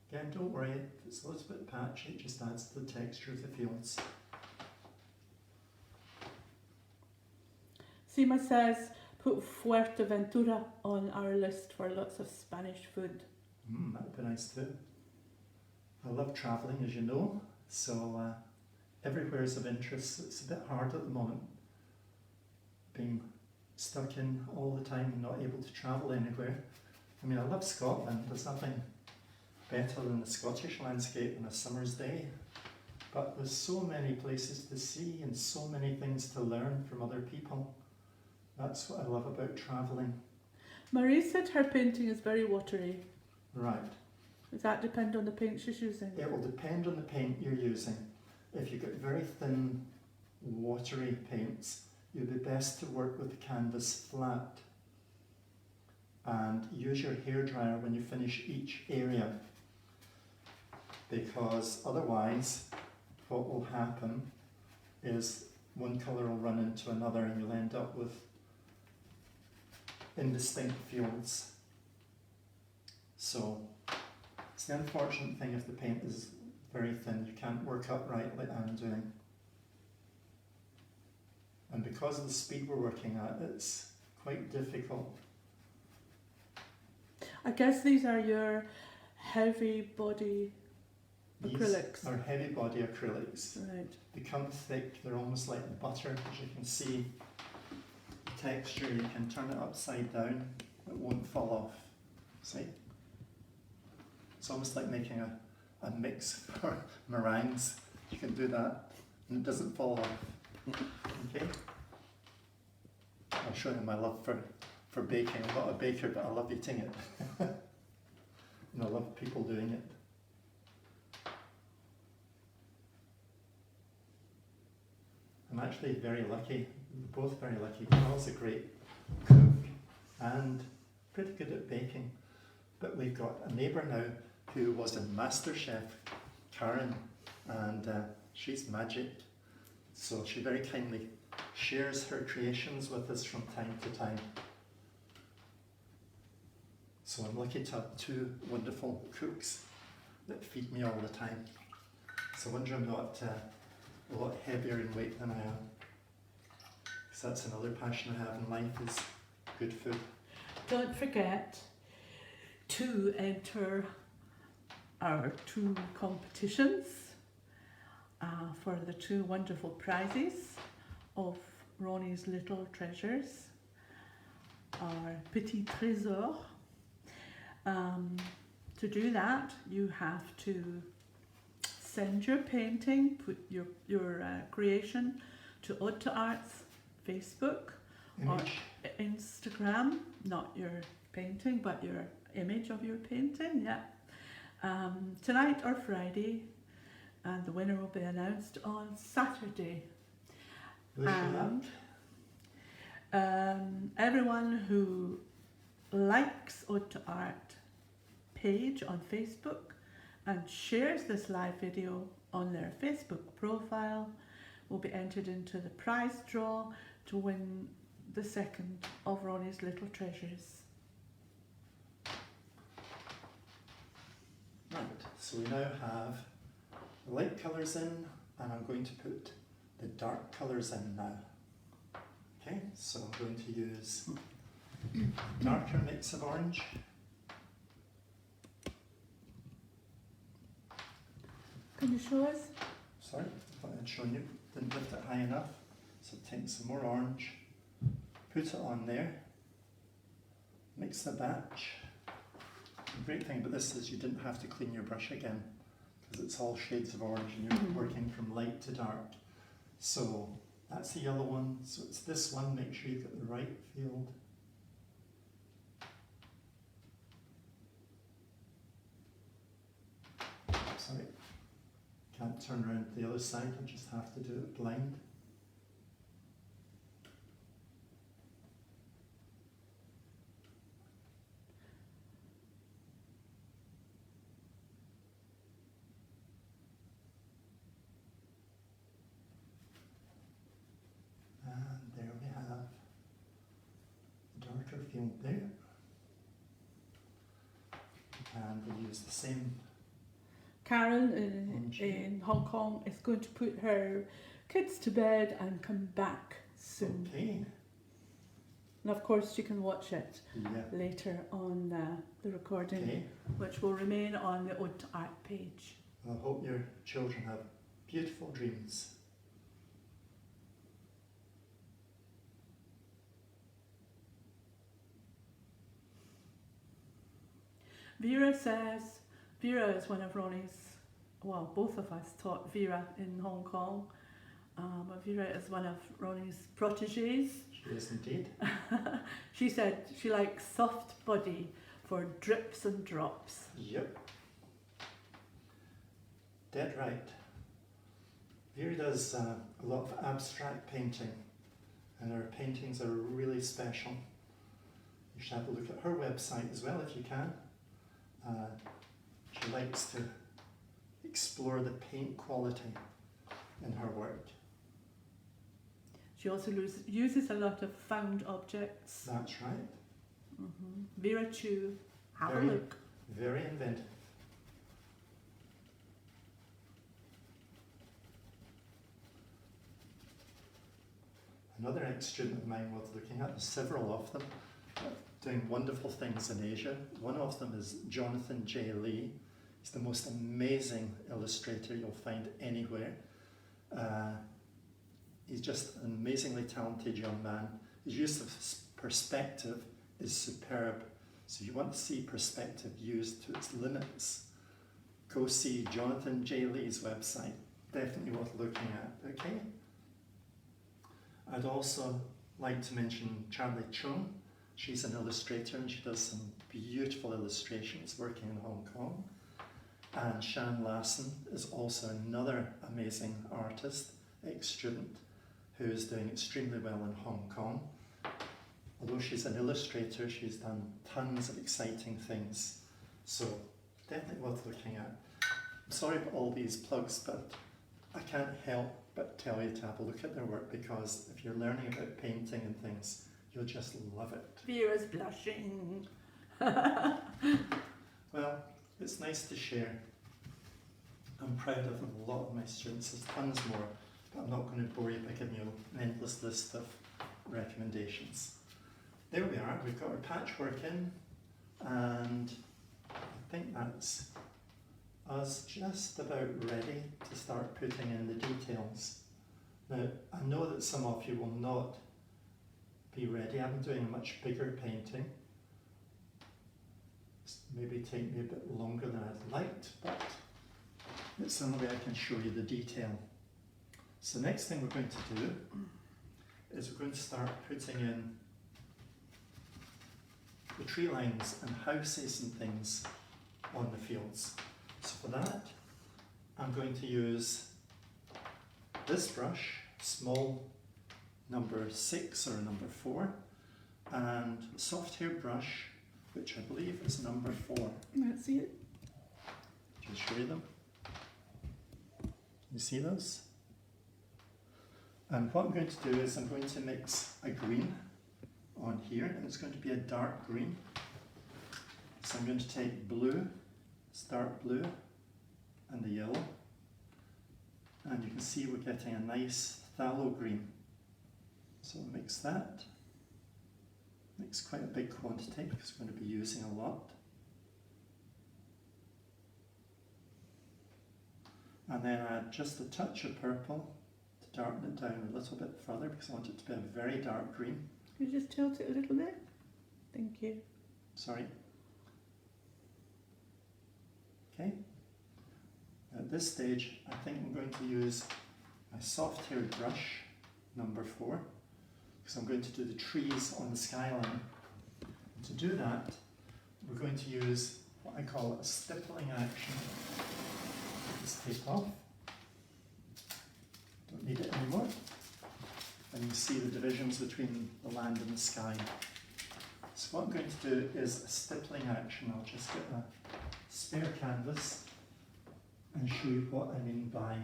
Again, don't worry, if it's a little bit patchy, it just adds to the texture of the fields. Seema says, put Fuerteventura on our list for lots of Spanish food. That would be nice too. I love travelling, as you know, so everywhere is of interest. It's a bit hard at the moment, being stuck in all the time and not able to travel anywhere. I mean, I love Scotland. There's nothing better than the Scottish landscape on a summer's day. But there's so many places to see and so many things to learn from other people. That's what I love about travelling. Marie said her painting is very watery. Right. Does that depend on the paint she's using? It will depend on the paint you're using. If you've got very thin, watery paints, you'd be best to work with the canvas flat and use your hairdryer when you finish each area, because otherwise what will happen is one colour will run into another and you'll end up with indistinct fields. So it's the unfortunate thing if the paint is very thin, you can't work upright like I'm doing. And because of the speed we're working at, it's quite difficult. I guess these are your heavy body acrylics. These are heavy body acrylics. Right. They come thick, they're almost like butter, as you can see. The texture, you can turn it upside down, it won't fall off. See? It's almost like making a mix for meringues. You can do that and it doesn't fall off. Okay? I'll show you my love for baking. I'm not a baker, but I love eating it. And I love people doing it. I'm actually very lucky, we're both very lucky. Carl's a great cook and pretty good at baking. But we've got a neighbour now who was in MasterChef, Karen, and she's magic. So she very kindly shares her creations with us from time to time. So I'm lucky to have two wonderful cooks that feed me all the time. So I wonder I'm not a lot heavier in weight than I am. Because that's another passion I have in life, is good food. Don't forget to enter our two competitions for the two wonderful prizes of Ronnie's Little Treasures, our Petit Trésor. To do that, you have to send your painting, put your creation to Ode to Art's Facebook or Instagram, not your painting but your image of your painting, yeah. Tonight or Friday, and the winner will be announced on Saturday. And everyone who likes Ode to Art page on Facebook and shares this live video on their Facebook profile will be entered into the prize draw to win the second of Ronnie's Little Treasures. Right, so we now have the light colours in, and I'm going to put the dark colours in now. Okay, so I'm going to use a darker mix of orange. Can you show us? Sorry, I thought I'd shown you. Didn't lift it high enough. So take some more orange, put it on there, mix the batch. The great thing about this is you didn't have to clean your brush again, because it's all shades of orange and you're working from light to dark. So that's the yellow one, so it's this one. Make sure you've got the right field. Can't turn around to the other side, I'll just have to do it blind. And there we have the darker field there. And we'll use the same. Karen in Hong Kong is going to put her kids to bed and come back soon. Okay. And of course you can watch it Yeah. later on the recording, Okay. which will remain on the Ode to Art page. Well, I hope your children have beautiful dreams. Vera says, Vera is one of Ronnie's, well, both of us taught Vera in Hong Kong. Vera is one of Ronnie's proteges. She is indeed. She said she likes soft body for drips and drops. Yep. Dead right. Vera does a lot of abstract painting, and her paintings are really special. You should have a look at her website as well if you can. She likes to explore the paint quality in her work. She also uses a lot of found objects. That's right. Vera Chu, have a Very- look. Very inventive. Another ex-student of mine was looking at, several of them, doing wonderful things in Asia. One of them is Jonathan J. Lee. He's the most amazing illustrator you'll find anywhere. He's just an amazingly talented young man. His use of perspective is superb. So if you want to see perspective used to its limits, go see Jonathan J. Lee's website. Definitely worth looking at, okay? I'd also like to mention Charlie Chung. She's an illustrator and she does some beautiful illustrations working in Hong Kong. And Shan Lassen is also another amazing artist, ex-student, who is doing extremely well in Hong Kong. Although she's an illustrator, she's done tons of exciting things. So definitely worth looking at. I'm sorry about all these plugs, but I can't help but tell you to have a look at their work, because if you're learning about painting and things, you'll just love it. Vera's blushing. Well, it's nice to share. I'm proud of a lot of my students. There's tons more, but I'm not going to bore you by giving you an endless list of recommendations. There we are, we've got our patchwork in, and I think that's us just about ready to start putting in the details. Now, I know that some of you will not be ready. I'm doing a much bigger painting. It's maybe take me a bit longer than I'd liked, but it's the only way I can show you the detail. So the next thing we're going to do is we're going to start putting in the tree lines and houses and things on the fields. So for that, I'm going to use this brush, small number 6 or number 4, and soft hair brush, which I believe is number 4. Let's see it. Just show you them. You see those? And what I'm going to do is I'm going to mix a green on here, and it's going to be a dark green. So I'm going to take blue, dark blue, and the yellow, and you can see we're getting a nice phthalo green. So I'll mix that. Mix quite a big quantity because we're going to be using a lot. And then add just a touch of purple to darken it down a little bit further because I want it to be a very dark green. Can you just tilt it a little bit? Thank you. Sorry. Okay. At this stage, I think I'm going to use my soft haired brush, number 4, because I'm going to do the trees on the skyline. To do that, we're going to use what I call a stippling action. This tape off. need it anymore. And you see the divisions between the land and the sky. So what I'm going to do is a stippling action. I'll just get a spare canvas and show you what I mean by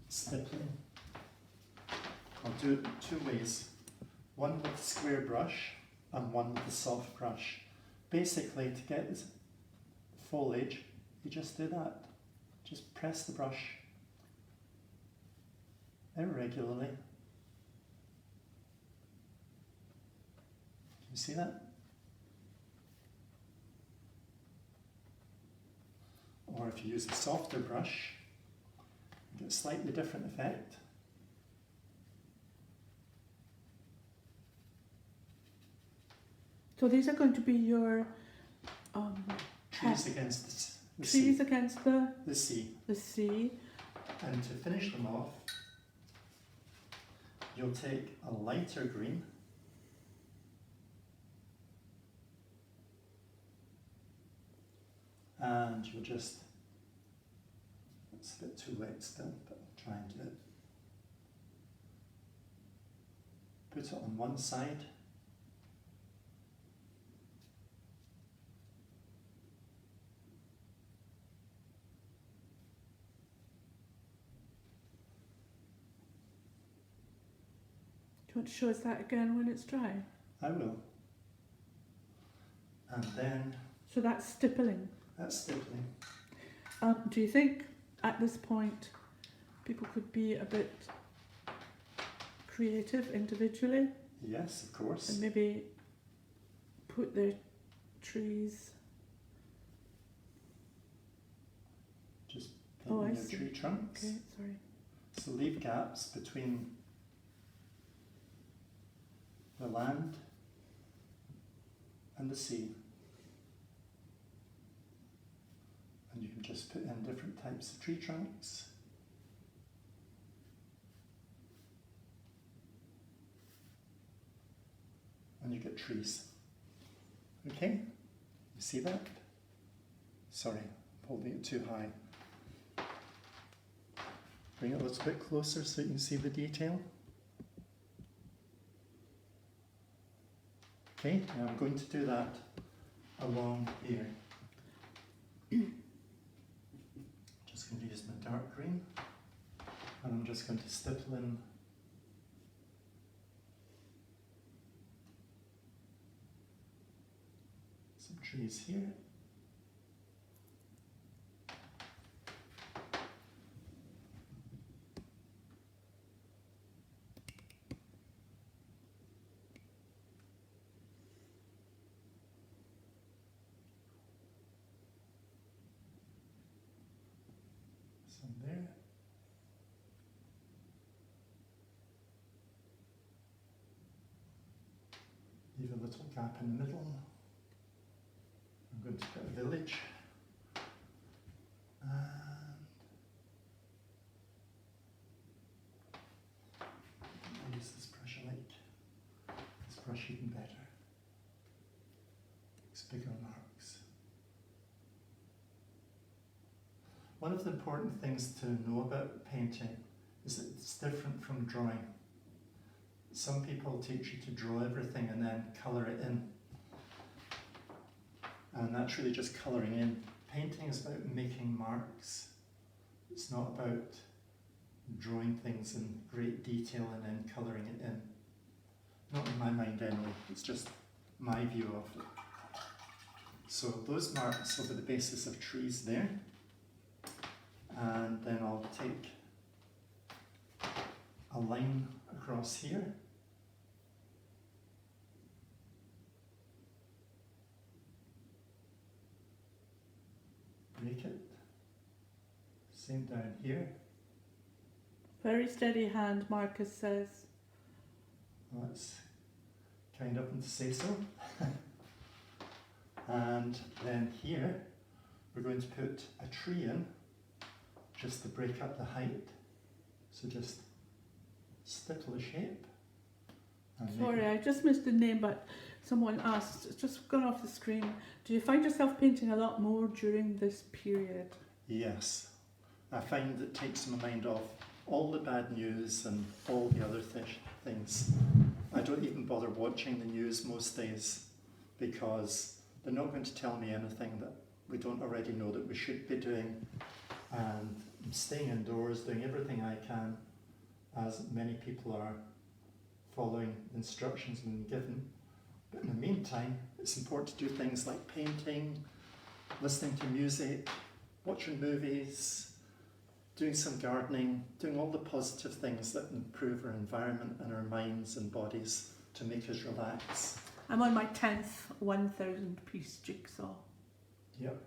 stippling. I'll do it two ways. One with a square brush and one with a soft brush. Basically, to get this foliage, you just do that. Just press the brush irregularly. Can you see that? Or if you use a softer brush, you get a slightly different effect. So these are going to be your Trees against the trees sea. against The sea. the sea. And to finish them off, you'll take a lighter green and you'll just, it's a bit too wet still, but I'll try and do it. Put it on one side. Do you want to show us that again when it's dry? I will. And then So that's stippling. that's stippling. Do you think at this point people could be a bit creative individually Yes, of course. and maybe put their trees? Just Oh, I painting see. your tree trunks. Okay, sorry. So leave gaps between the land and the sea. And you can just put in different types of tree trunks. And you get trees. Okay? You see that? Sorry, I'm holding it too high. Bring it a little bit closer so you can see the detail. Okay, now I'm going to do that along here. Just going to use my dark green and I'm just going to stipple in some trees here. Some there. Leave a little gap in the middle. I'm going to put a village. And I'll use this brush I like. This brush even better. Makes bigger marks. One of the important things to know about painting is that it's different from drawing. Some people teach you to draw everything and then colour it in. And that's really just colouring in. Painting is about making marks. It's not about drawing things in great detail and then colouring it in. Not in my mind anyway, it's just my view of it. So those marks will be the basis of trees there. And then I'll take a line across here. Break it. Same down here. Very steady hand, Marcus says. Well, that's kind of them to say so. And then here we're going to put a tree in just to break up the height. So just stipple the shape. And Sorry, I just missed the name, but someone asked, it's just gone off the screen, do you find yourself painting a lot more during this period? Yes, I find it takes my mind off all the bad news and all the other things. I don't even bother watching the news most days because they're not going to tell me anything that we don't already know that we should be doing. And I'm staying indoors, doing everything I can, as many people are, following the instructions being given. But in the meantime, it's important to do things like painting, listening to music, watching movies, doing some gardening, doing all the positive things that improve our environment and our minds and bodies to make us relax. I'm on my 10th 1,000 piece jigsaw. Yep.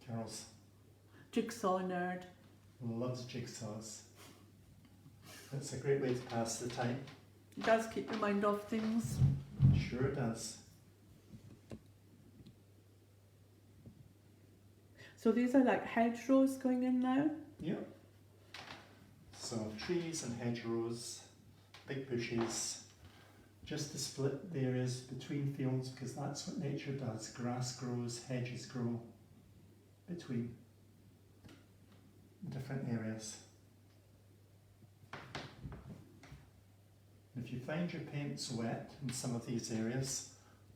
Carol's Jigsaw nerd. loves jigsaws. It's a great way to pass the time. It does keep your mind off things. Sure does. So these are like hedgerows going in now? Yep. So trees and hedgerows, big bushes, just to split the areas between fields, because that's what nature does. Grass grows, hedges grow between different areas. If you find your paint's wet in some of these areas,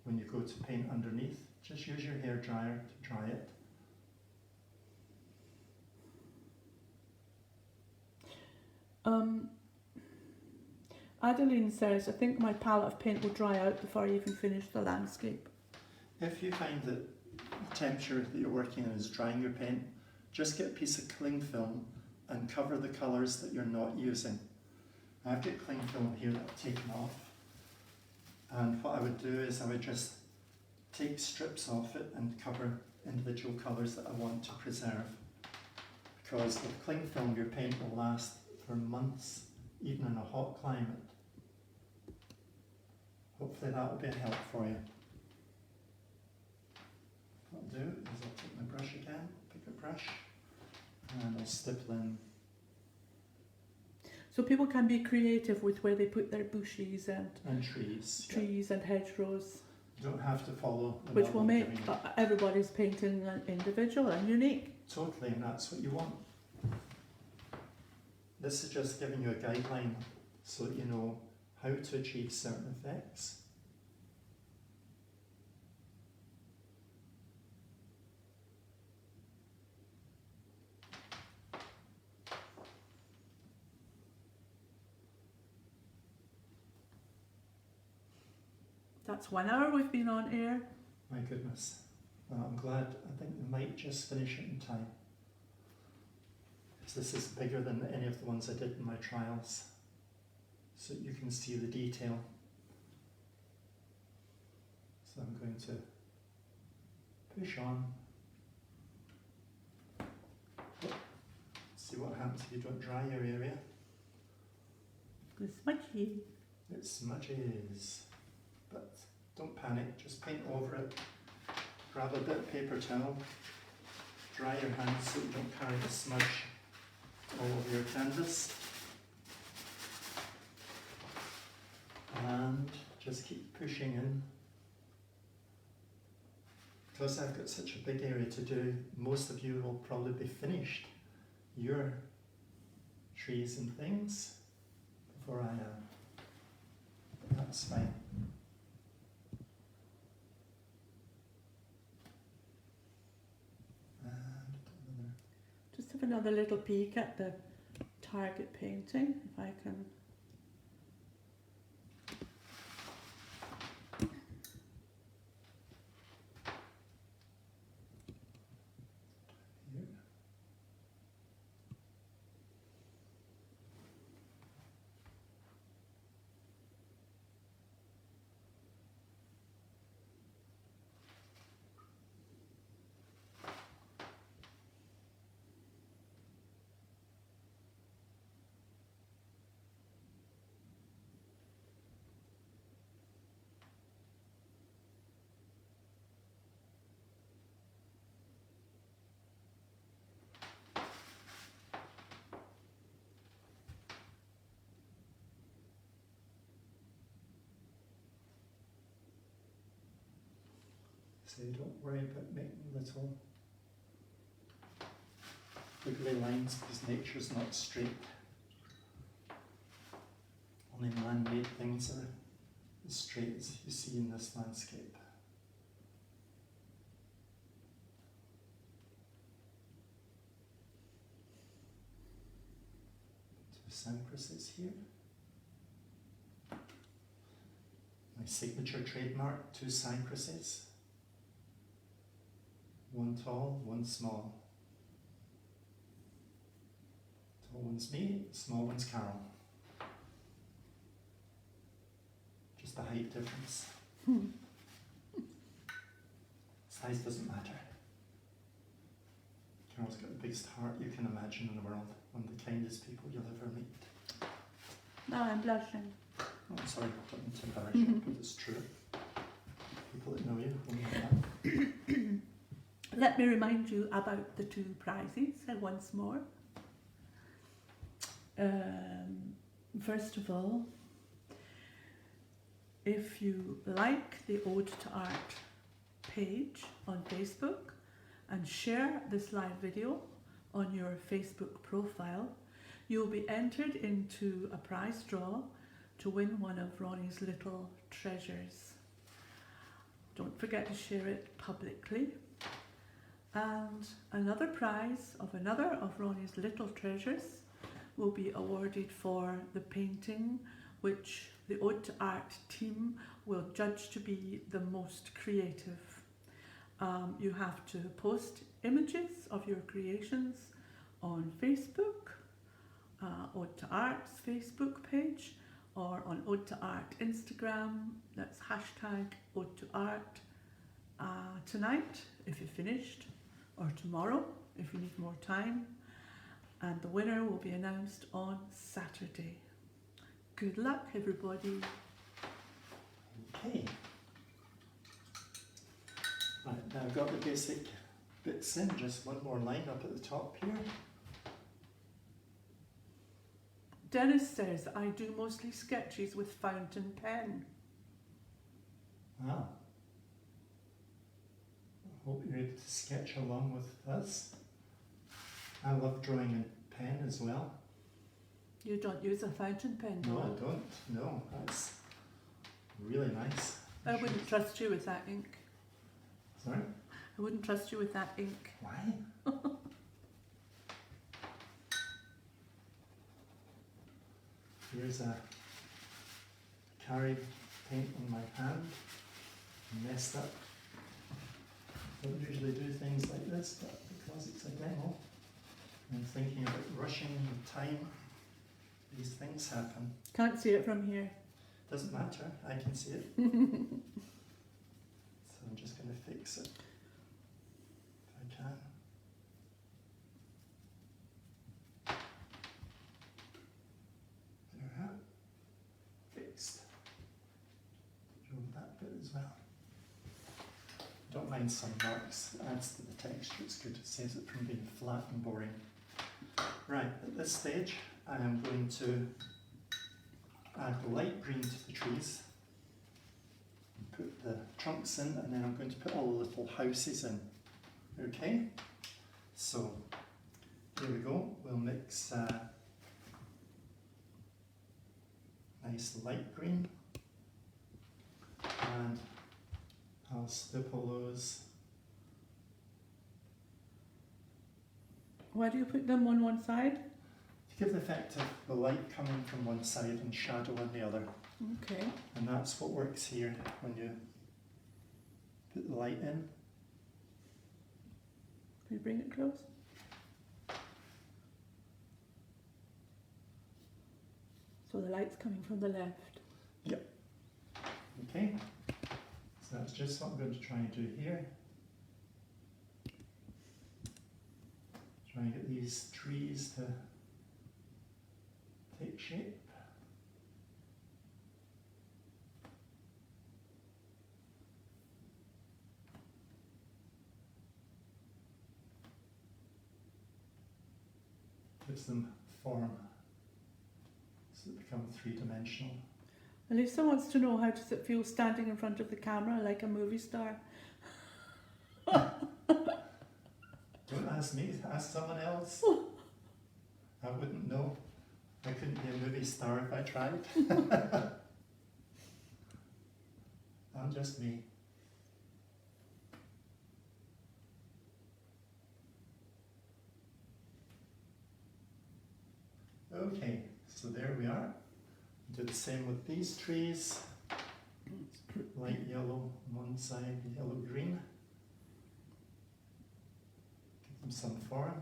when you go to paint underneath, just use your hairdryer to dry it. Adeline says, I think my palette of paint will dry out before I even finish the landscape. If you find that the temperature that you're working in is drying your paint, just get a piece of cling film and cover the colours that you're not using. I've got cling film here that I've taken off, and what I would do is I would just take strips off it and cover individual colours that I want to preserve. Because with cling film your paint will last for months, even in a hot climate. Hopefully that will be a help for you. What I'll do is I'll take my brush again, pick a brush, and I'll stipple in. So people can be creative with where they put their bushes and trees. and hedgerows. You don't have to follow the Which will model make giving you. everybody's painting individual and unique. Totally, and that's what you want. This is just giving you a guideline so that you know how to achieve certain effects. That's 1 hour we've been on air. My goodness. Well, I'm glad. I think we might just finish it in time. Because this is bigger than any of the ones I did in my trials. So you can see the detail. So I'm going to push on. See what happens if you don't dry your area. It's smudgy. It smudges. But don't panic, just paint over it. Grab a bit of paper towel, dry your hands so you don't carry the smudge all over your canvas. And just keep pushing in. Because I've got such a big area to do, most of you will probably be finished your trees and things before I am. That's fine. Just have another little peek at the target painting, if I can. So don't worry about making little wiggly lines because nature's not straight. Only man-made things are as straight as you see in this landscape. Two cypresses here. My signature trademark, two cypresses. One tall, one small. Tall one's me, small one's Carol. Just the height difference. Size doesn't matter. Carol's got the biggest heart you can imagine in the world. One of the kindest people you'll ever meet. Now I'm blushing. Oh, I'm sorry, I don't mean to embarrass you, but it's true. People that know you will know that. Let me remind you about the two prizes once more. First of all, if you like the Ode to Art page on Facebook and share this live video on your Facebook profile, you'll be entered into a prize draw to win one of Ronnie's little treasures. Don't forget to share it publicly. And another prize of another of Ronnie's little treasures will be awarded for the painting which the Ode to Art team will judge to be the most creative. You have to post images of your creations on Facebook, Ode to Art's Facebook page, or on Ode to Art Instagram. That's hashtag Ode to Art. Tonight, if you're finished, or tomorrow, if you need more time. And the winner will be announced on Saturday. Good luck, everybody. Okay. Right, now I've got the basic bits in, just one more line up at the top here. Dennis says, I do mostly sketches with fountain pen. Ah. I hope you're able to sketch along with us. I love drawing in pen as well. You don't use a fountain pen, do No, you? I don't. No, that's really nice. I wouldn't trust you with that ink. Sorry? I wouldn't trust you with that ink. Why? Here's a carry paint on my hand. Messed up. Don't usually do things like this, but because it's a demo, and thinking about rushing time, these things happen. Can't see it from here. Doesn't matter, I can see it. So I'm just going to fix it if I can. There we are. Fixed. Draw that bit as well. Don't mind some marks, it adds to the texture, it's good, it saves it from being flat and boring. Right, at this stage I am going to add light green to the trees, put the trunks in, and then I'm going to put all the little houses in. Okay? So, here we go, we'll mix nice light green, and I'll stipple those. Why do you put them on one side? To give the effect of the light coming from one side and shadow on the other. Okay. And that's what works here when you put the light in. Can you bring it close? So the light's coming from the left. Yep. Okay. So that's just what I'm going to try and do here. Try and get these trees to take shape. Gives them form, so they become three-dimensional. And Lisa wants to know, how does it feel standing in front of the camera like a movie star? Don't ask me, ask someone else. I wouldn't know. I couldn't be a movie star if I tried. I'm just me. Okay, so there we are. Do the same with these trees. Light yellow on one side, yellow green. Give them some form.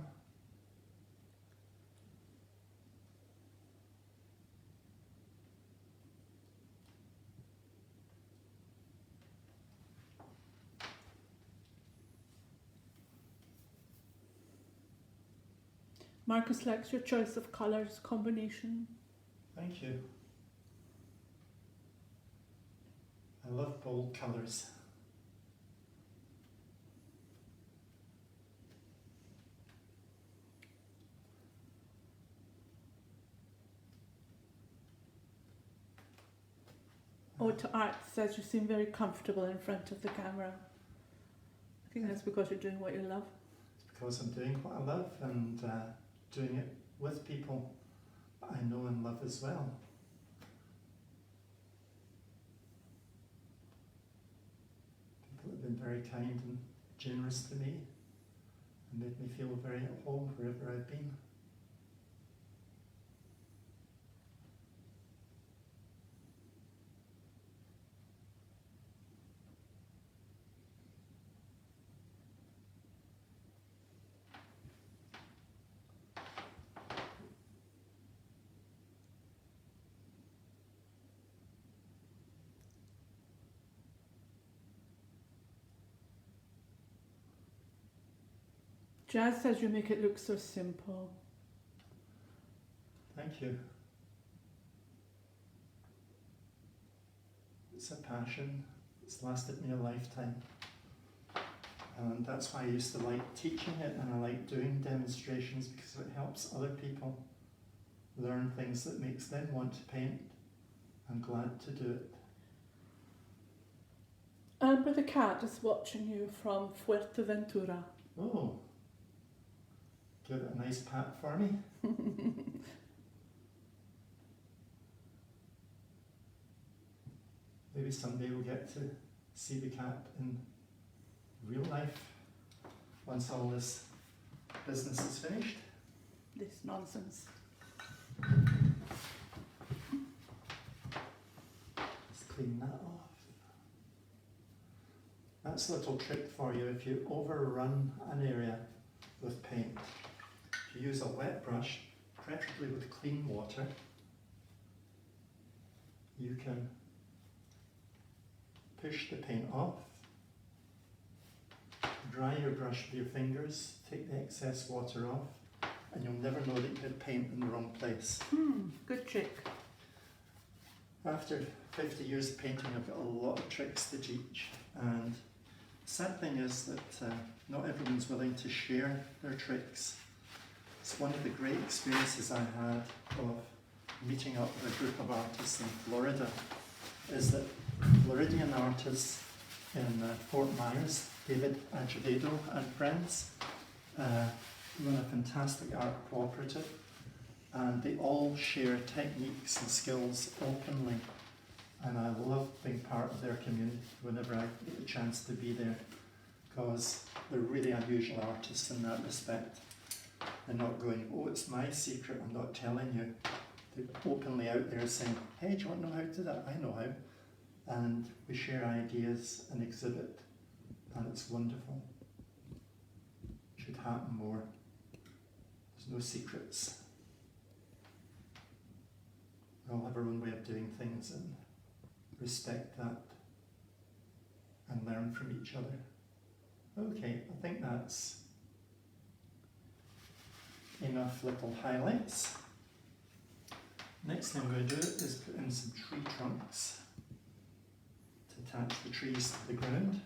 Marcus likes your choice of colours combination. Thank you. I love bold colours. Oh, to Art says you seem very comfortable in front of the camera. I think that's because you're doing what you love. It's because I'm doing what I love and doing it with people I know and love as well. People have been very kind and generous to me and made me feel very at home wherever I've been. Jazz says you make it look so simple. Thank you. It's a passion. It's lasted me a lifetime. And that's why I used to like teaching it and I like doing demonstrations because it helps other people learn things that makes them want to paint. I'm glad to do it. Amber the cat is watching you from Fuerteventura. Oh, give it a nice pat for me. Maybe someday we'll get to see the cat in real life once all this business is finished. This nonsense. Let's clean that off. That's a little trick for you if you overrun an area with paint. If you use a wet brush, preferably with clean water, you can push the paint off, dry your brush with your fingers, take the excess water off, and you'll never know that you had paint in the wrong place. Good trick. After 50 years of painting, I've got a lot of tricks to teach, and the sad thing is that not everyone's willing to share their tricks. It's one of the great experiences I had of meeting up with a group of artists in Florida, is that Floridian artists in Fort Myers, David Acevedo and friends, run a fantastic art cooperative, and they all share techniques and skills openly, and I love being part of their community whenever I get the chance to be there, because they're really unusual artists in that respect. They're not going, oh, it's my secret, I'm not telling you. They're openly out there saying, hey, do you want to know how to do that? I know how. And we share ideas and exhibit, and it's wonderful. It should happen more. There's no secrets. We all have our own way of doing things and respect that and learn from each other. Okay, I think that's enough little highlights. Next thing I'm going to do is put in some tree trunks to attach the trees to the ground.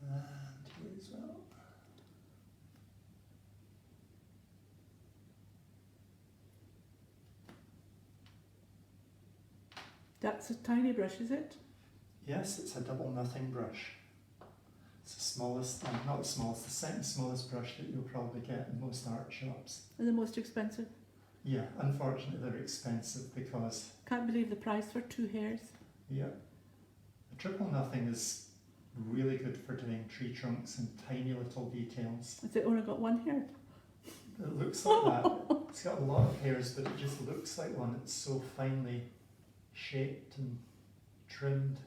And here as well. That's a tiny brush, is it? Yes, it's a double nothing brush. It's the smallest, not the smallest, the second smallest brush that you'll probably get in most art shops. And the most expensive. Yeah, unfortunately they're expensive because, Can't believe the price for 2 hairs. yeah, the triple nothing is really good for doing tree trunks and tiny little details. Has it only got 1 hair? It looks like that. It's got a lot of hairs, but it just looks like one. It's so finely shaped and trimmed.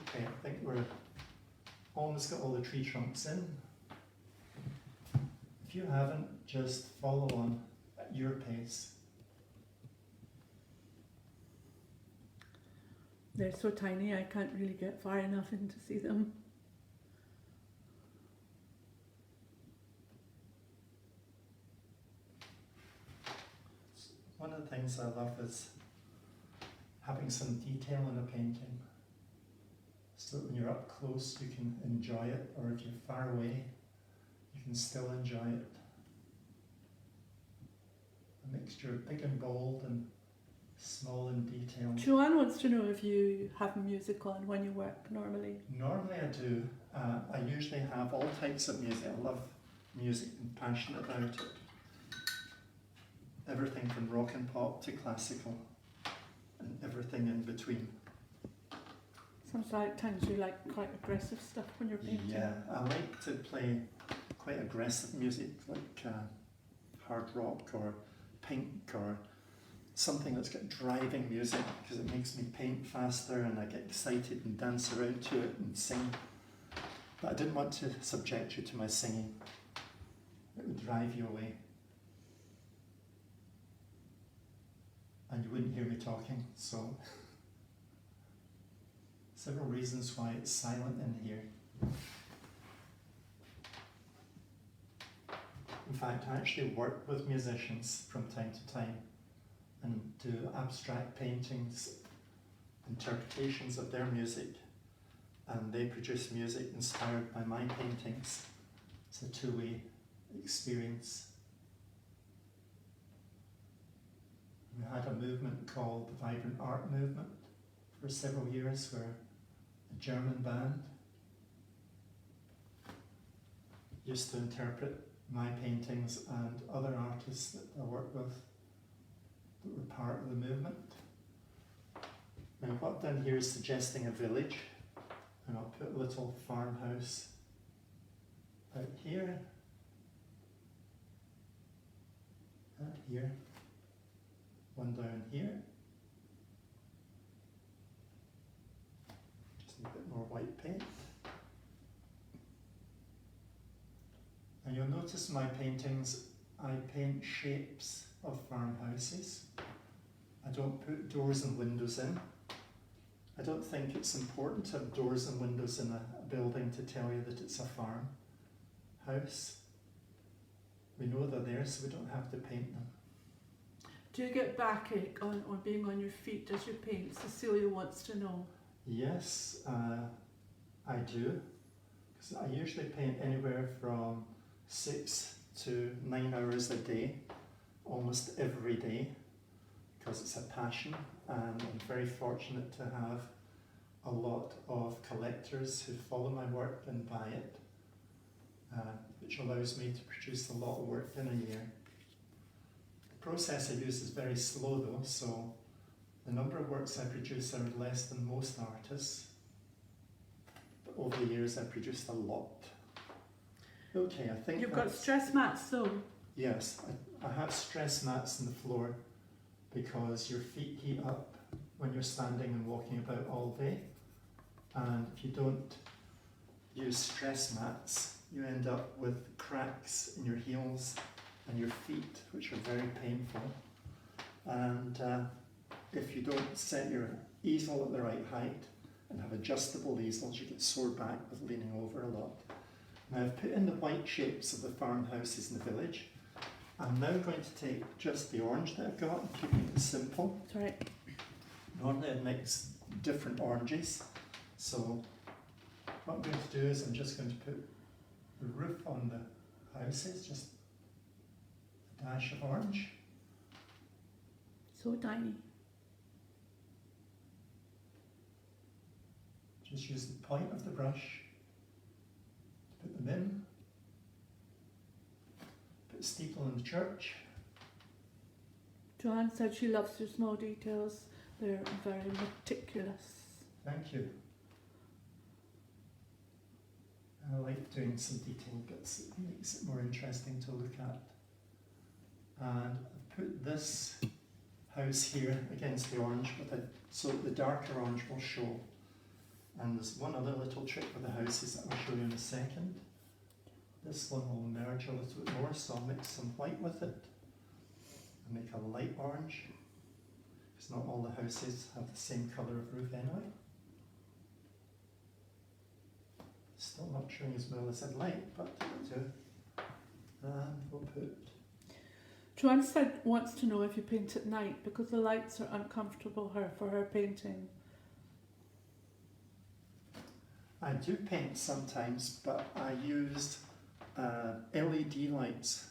Okay, I think we're almost got all the tree trunks in. If you haven't, just follow on at your pace. They're so tiny I can't really get far enough in to see them. One of the things I love is having some detail in a painting. So that when you're up close you can enjoy it, or if you're far away you can still enjoy it. A mixture of big and bold and small in detail. Joanne wants to know if you have music on when you work normally. Normally I do. I usually have all types of music. I love music and passionate about it. Everything from rock and pop to classical and everything in between. Sometimes you like quite aggressive stuff when you're painting. Yeah, I like to play quite aggressive music like hard rock or pink or something that's got driving music because it makes me paint faster and I get excited and dance around to it and sing. But I didn't want to subject you to my singing. It would drive you away. And you wouldn't hear me talking, so several reasons why it's silent in here. In fact, I actually work with musicians from time to time and do abstract paintings, interpretations of their music, and they produce music inspired by my paintings. It's a two-way experience. We had a movement called the Vibrant Art Movement for several years, where a German band used to interpret my paintings and other artists that I work with that were part of the movement. Now what I've done here is suggesting a village, and I'll put a little farmhouse out here and here, one down here. Just need a bit more white paint. And you'll notice in my paintings I paint shapes of farmhouses. I don't put doors and windows in. I don't think it's important to have doors and windows in a building to tell you that it's a farmhouse. We know they're there, so we don't have to paint them. Do you get backache on being on your feet as you paint? Cecilia wants to know. Yes, I do. Because I usually paint anywhere from 6 to 9 hours a day, almost every day, because it's a passion, and I'm very fortunate to have a lot of collectors who follow my work and buy it, which allows me to produce a lot of work in a year. The process I use is very slow though, so the number of works I produce are less than most artists, but over the years I've produced a lot. Okay, I think you've got stress mats though. Yes, I have stress mats on the floor because your feet heat up when you're standing and walking about all day, and if you don't use stress mats you end up with cracks in your heels and your feet, which are very painful. And if you don't set your easel at the right height and have adjustable easels, you get sore back with leaning over a lot. Now I've put in the white shapes of the farmhouses in the village. I'm now going to take just the orange that I've got and keeping it simple. That's right. Normally I'd mix different oranges, so what I'm going to do is I'm just going to put the roof on the houses, just a dash of orange. So tiny. Just use the point of the brush to put them in. Put a steeple in the church. Joanne said she loves your small details. They're very meticulous. Thank you. I like doing some detailed bits. It makes it more interesting to look at. And I've put this house here against the orange, so the darker orange will show. And there's one other little trick with the houses that I'll show you in a second. This one will merge a little bit more, so I'll mix some white with it and make a light orange. Because not all the houses have the same colour of roof anyway. Still not showing as well as I'd like, but it'll do. And we'll put... Joanne wants to know if you paint at night because the lights are uncomfortable for her painting. I do paint sometimes, but I used LED lights,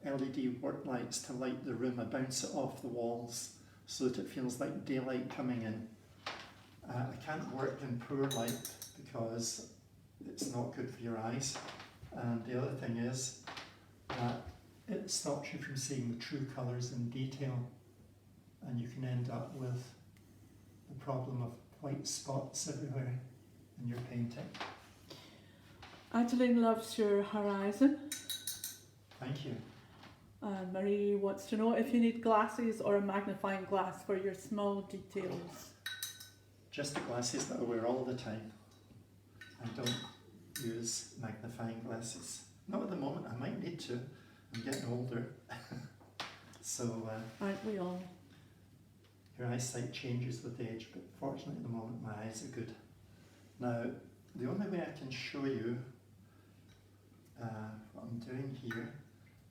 LED work lights to light the room. I bounce it off the walls so that it feels like daylight coming in. I can't work in poor light because it's not good for your eyes. And the other thing is that it stops you from seeing the true colours in detail, and you can end up with the problem of white spots everywhere in your painting. Adeline loves your horizon. Thank you. And Marie wants to know if you need glasses or a magnifying glass for your small details. Just the glasses that I wear all the time. I don't use magnifying glasses. Not at the moment, I might need to. I'm getting older. So aren't we all? Your eyesight changes with age, but fortunately at the moment my eyes are good. Now, the only way I can show you what I'm doing here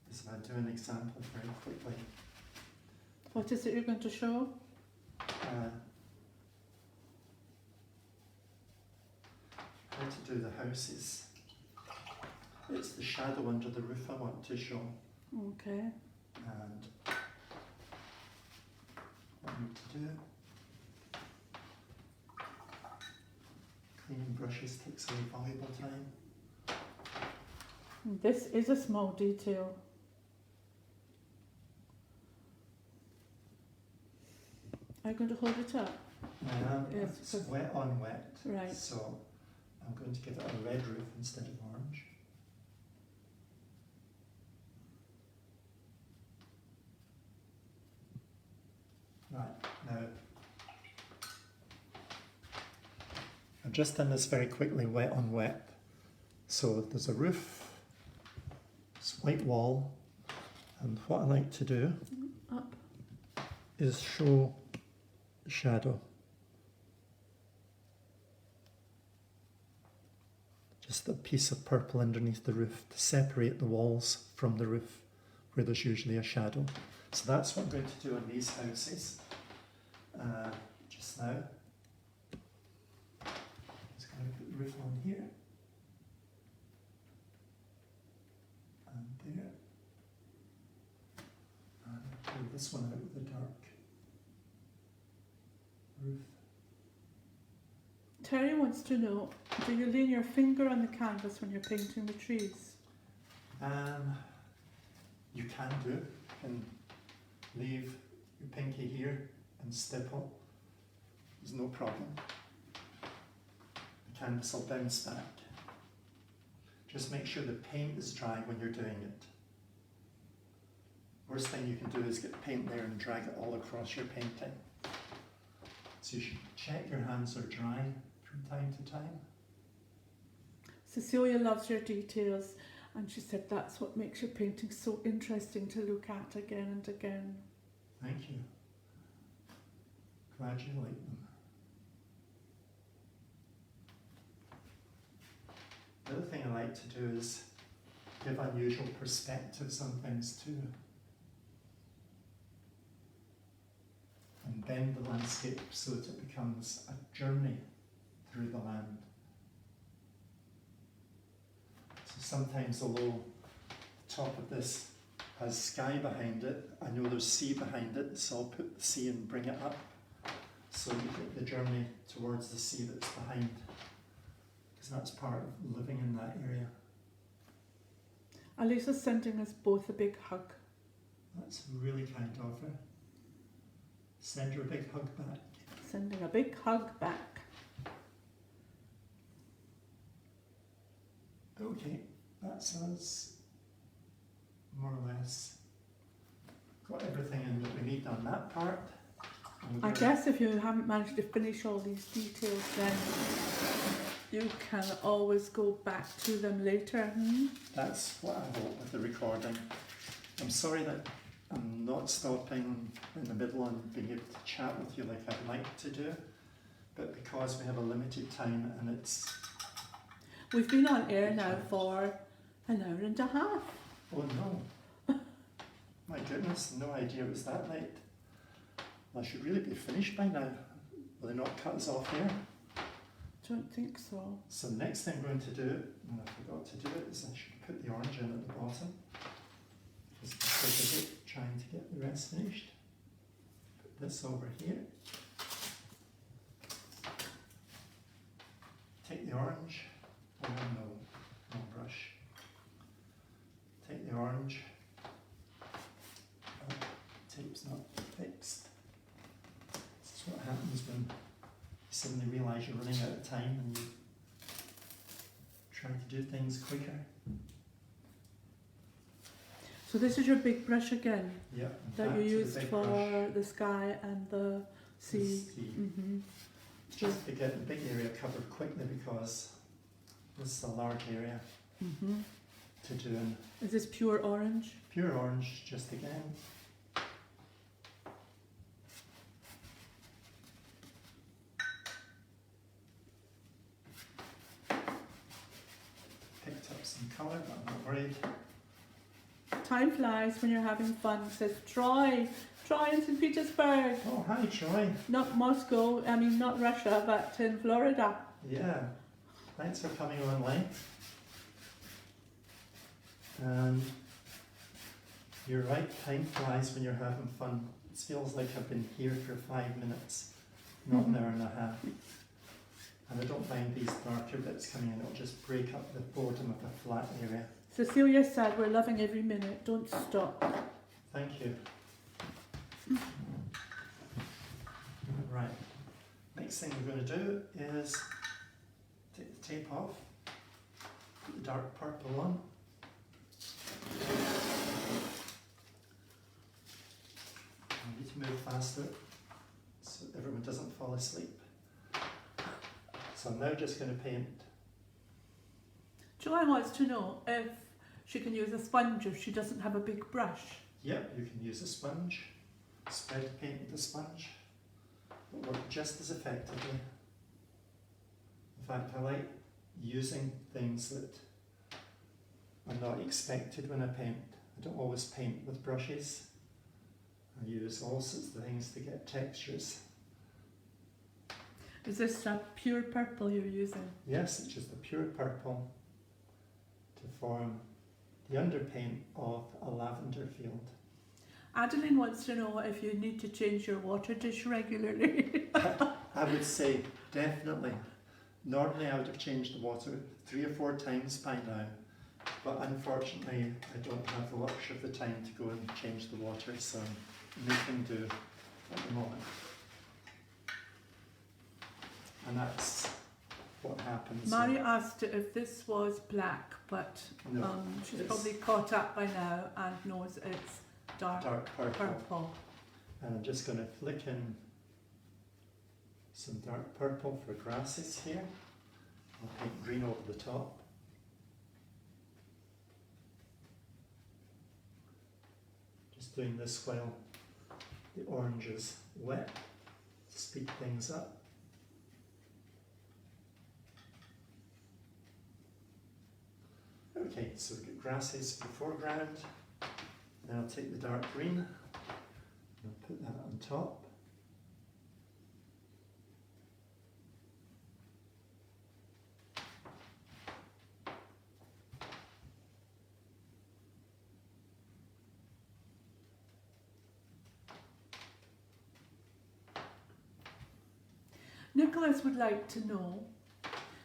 is if I do an example very quickly. What is it you're going to show? How to do the houses. It's the shadow under the roof I want to show. Okay. And what I need to do. Cleaning brushes takes away valuable time. This is a small detail. Are you going to hold it up? I am. Yes, It's wet on wet. Right. So I'm going to give it a red roof instead of orange. Right, now I've just done this very quickly, wet on wet. So there's a roof, it's white wall, and what I like to do Up. is show the shadow. Just a piece of purple underneath the roof to separate the walls from the roof where there's usually a shadow. So that's what I'm going to do on these houses just now. Just going to put the roof on here and there, and pull this one out with the dark roof. Terry wants to know, do you lean your finger on the canvas when you're painting the trees? You can do. You can leave your pinky here and stipple. There's no problem. The canvas will bounce back. Just make sure the paint is dry when you're doing it. Worst thing you can do is get paint there and drag it all across your painting. So you should check your hands are dry from time to time. Cecilia loves your details, and she said that's what makes your painting so interesting to look at again and again. Thank you. Glad you like them. The other thing I like to do is give unusual perspectives on things too. And bend the landscape so that it becomes a journey through the land. So sometimes, although the top of this has sky behind it, I know there's sea behind it, so I'll put the sea and bring it up. So you get the journey towards the sea that's behind, because that's part of living in that area. Alisa's sending us both a big hug. That's really kind of her. Send her a big hug back. Sending a big hug back. Okay, that's us more or less got everything in that we need on that part. I guess if you haven't managed to finish all these details, then you can always go back to them later. That's what I hope with the recording. I'm sorry that I'm not stopping in the middle and being able to chat with you like I'd like to do, but because we have a limited time and it's... We've been on air now for an hour and a half. Oh no. My goodness, no idea it was that late. Well, I should really be finished by now. Will they not cut us off here? Don't think so. So the next thing I'm going to do, and I forgot to do it, is I should put the orange in at the bottom. Just take a bit trying to get the rest finished. Put this over here. Take the orange. Oh no, brush. Take the orange. Oh, tape's not fixed. This is what happens when you suddenly realise you're running out of time and you try to do things quicker. So this is your big brush again? Yeah. That you used for the sky and the sea? Just to get the big area covered quickly because this is a large area to do in. Is this pure orange? Pure orange, just again. Picked up some colour, but I'm not worried. Time flies when you're having fun, says Troy. Troy in St. Petersburg. Oh, hi, Troy. Not Moscow, I mean not Russia, but in Florida. Yeah, thanks for coming online. And you're right, time flies when you're having fun. It feels like I've been here for 5 minutes, not an hour and a half. And I don't mind these darker bits coming in, it'll just break up the boredom of a flat area. Cecilia said, we're loving every minute, don't stop. Thank you. Right, next thing we're going to do is take the tape off, put the dark purple on. I need to move faster so everyone doesn't fall asleep. So I'm now just going to paint. Joanne wants to know if she can use a sponge if she doesn't have a big brush. Yep, you can use a sponge, spread paint with a sponge. It'll work just as effectively. In fact, I like using things that are not expected when I paint. I don't always paint with brushes. I use all sorts of things to get textures. Is this a pure purple you're using? Yes, it's just a pure purple to form the underpaint of a lavender field. Adeline wants to know if you need to change your water dish regularly. I would say definitely. Normally I would have changed the water 3 or 4 times by now, but unfortunately I don't have the luxury of the time to go and change the water, so I'm making do at the moment. And that's what happens. Mary asked if this was black, but No, she's it's probably caught up by now and knows it's dark purple. And I'm just going to flick in some dark purple for grasses here. I'll paint green over the top. Just doing this while the orange is wet to speed things up. Okay, so we've got grasses in the foreground. Then I'll take the dark green and I'll put that on top. Nicholas would like to know,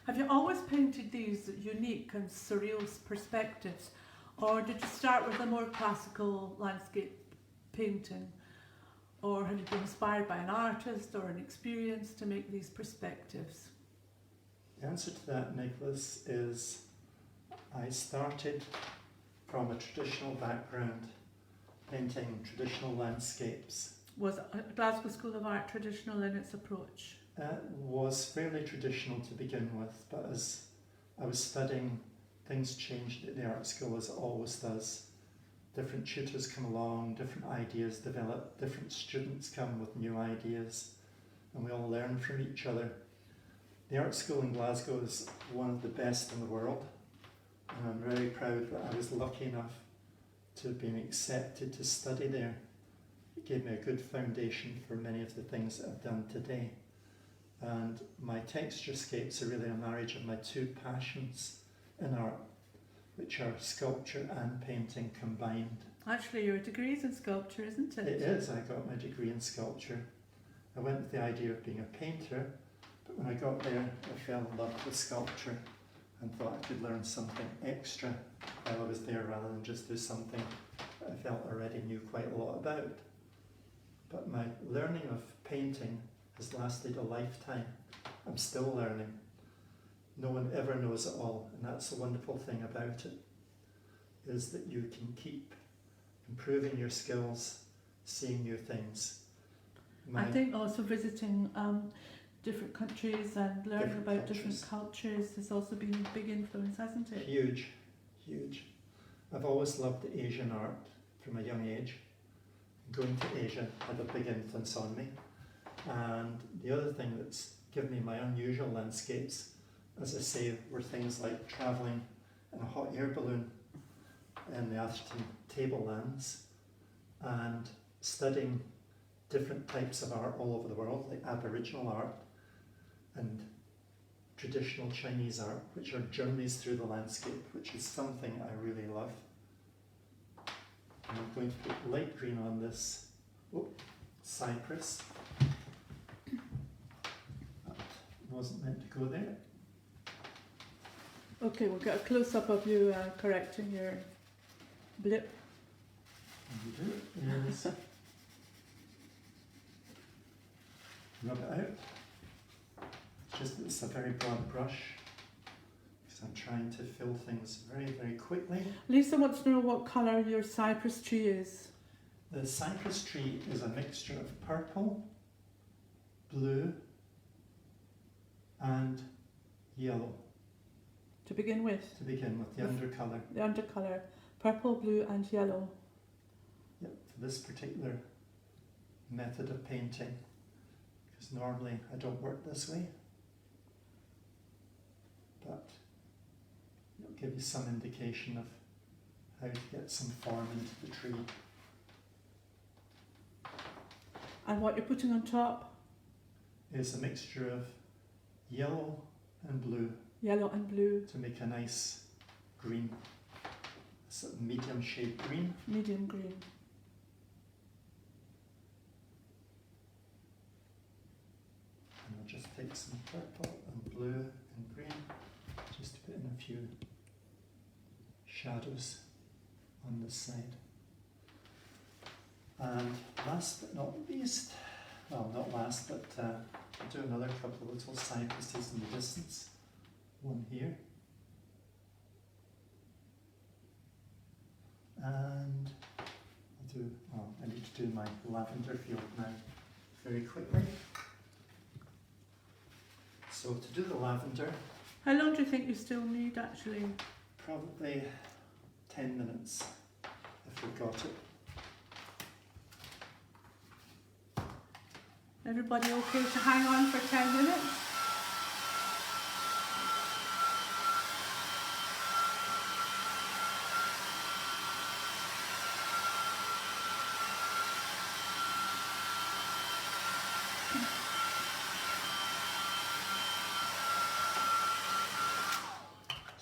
have you always painted these unique and surreal perspectives, or did you start with a more classical landscape painting, or had you been inspired by an artist or an experience to make these perspectives? The answer to that, Nicholas, is I started from a traditional background, painting traditional landscapes. Was Glasgow School of Art traditional in its approach? Was fairly traditional to begin with, but as I was studying, things changed at the art school, as it always does. Different tutors come along, different ideas develop, different students come with new ideas, and we all learn from each other. The art school in Glasgow is one of the best in the world, and I'm very proud that I was lucky enough to have been accepted to study there. It gave me a good foundation for many of the things that I've done today. And my texturescapes are really a marriage of my two passions in art, which are sculpture and painting combined. Actually, your degree's in sculpture, isn't it? It is. I got my degree in sculpture. I went with the idea of being a painter, but when I got there, I fell in love with sculpture and thought I could learn something extra while I was there rather than just do something that I felt I already knew quite a lot about. But my learning of painting has lasted a lifetime. I'm still learning. No one ever knows it all, and that's the wonderful thing about it, is that you can keep improving your skills, seeing new things. I think also visiting different countries and learning about different cultures has also been a big influence, hasn't it? Huge, huge. I've always loved Asian art from a young age. Going to Asia had a big influence on me. And the other thing that's given me my unusual landscapes, as I say, were things like travelling in a hot air balloon in the Atherton tablelands and studying different types of art all over the world, like Aboriginal art and traditional Chinese art, which are journeys through the landscape, which is something I really love. And I'm going to put light green on this cypress. That wasn't meant to go there. Okay, we'll get a close-up of you correcting your blip. And you do it is rub it out. It's just that it's a very broad brush because I'm trying to fill things very, very quickly. Lisa wants to know what colour your cypress tree is. The cypress tree is a mixture of purple, blue, and yellow. To begin with? To begin with, the undercolour. The undercolour. Purple, blue and yellow. Yep, for this particular method of painting. Because normally I don't work this way. But it'll give you some indication of how to get some form into the tree. And what you're putting on top? Is a mixture of yellow and blue. Yellow and blue. To make a nice green, sort of medium shade green. Medium green. And I'll just take some purple and blue and green, just to put in a few shadows on this side. And last but not least, well, not last, but I'll do another couple of little cypresses in the distance. One here. And I need to do my lavender field now very quickly. So to do the lavender, how long do you think you still need actually? probably 10 minutes if we've got it. Everybody okay to hang on for 10 minutes?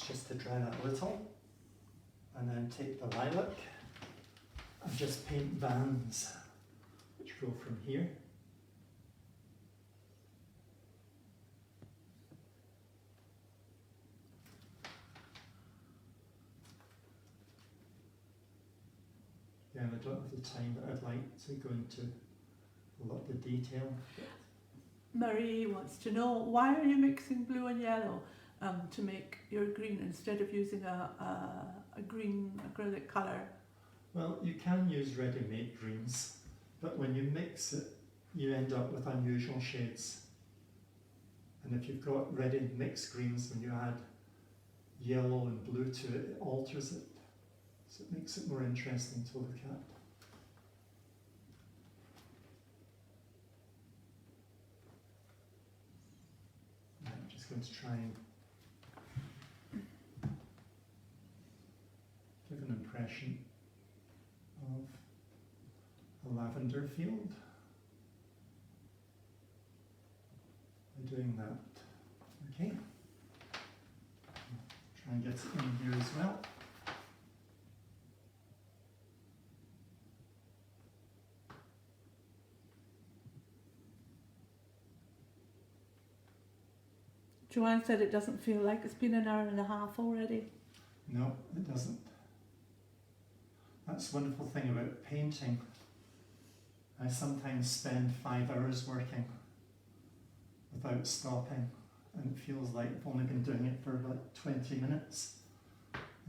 Just to dry that a little, and then take the lilac and just paint bands which go from here don't have the time that I'd like to go into a lot of the detail. Marie wants to know, why are you mixing blue and yellow to make your green instead of using a green acrylic colour? Well, you can use ready-made greens, but when you mix it, you end up with unusual shades. And if you've got ready mixed greens and you add yellow and blue to it, it alters it. So it makes it more interesting to look at. I'm just going to try and give an impression of a lavender field by doing that. Okay. Try and get it in here as well. Joanne said it doesn't feel like it's been an hour and a half already. No, it doesn't. That's the wonderful thing about painting. I sometimes spend 5 hours working without stopping, and it feels like I've only been doing it for about 20 minutes.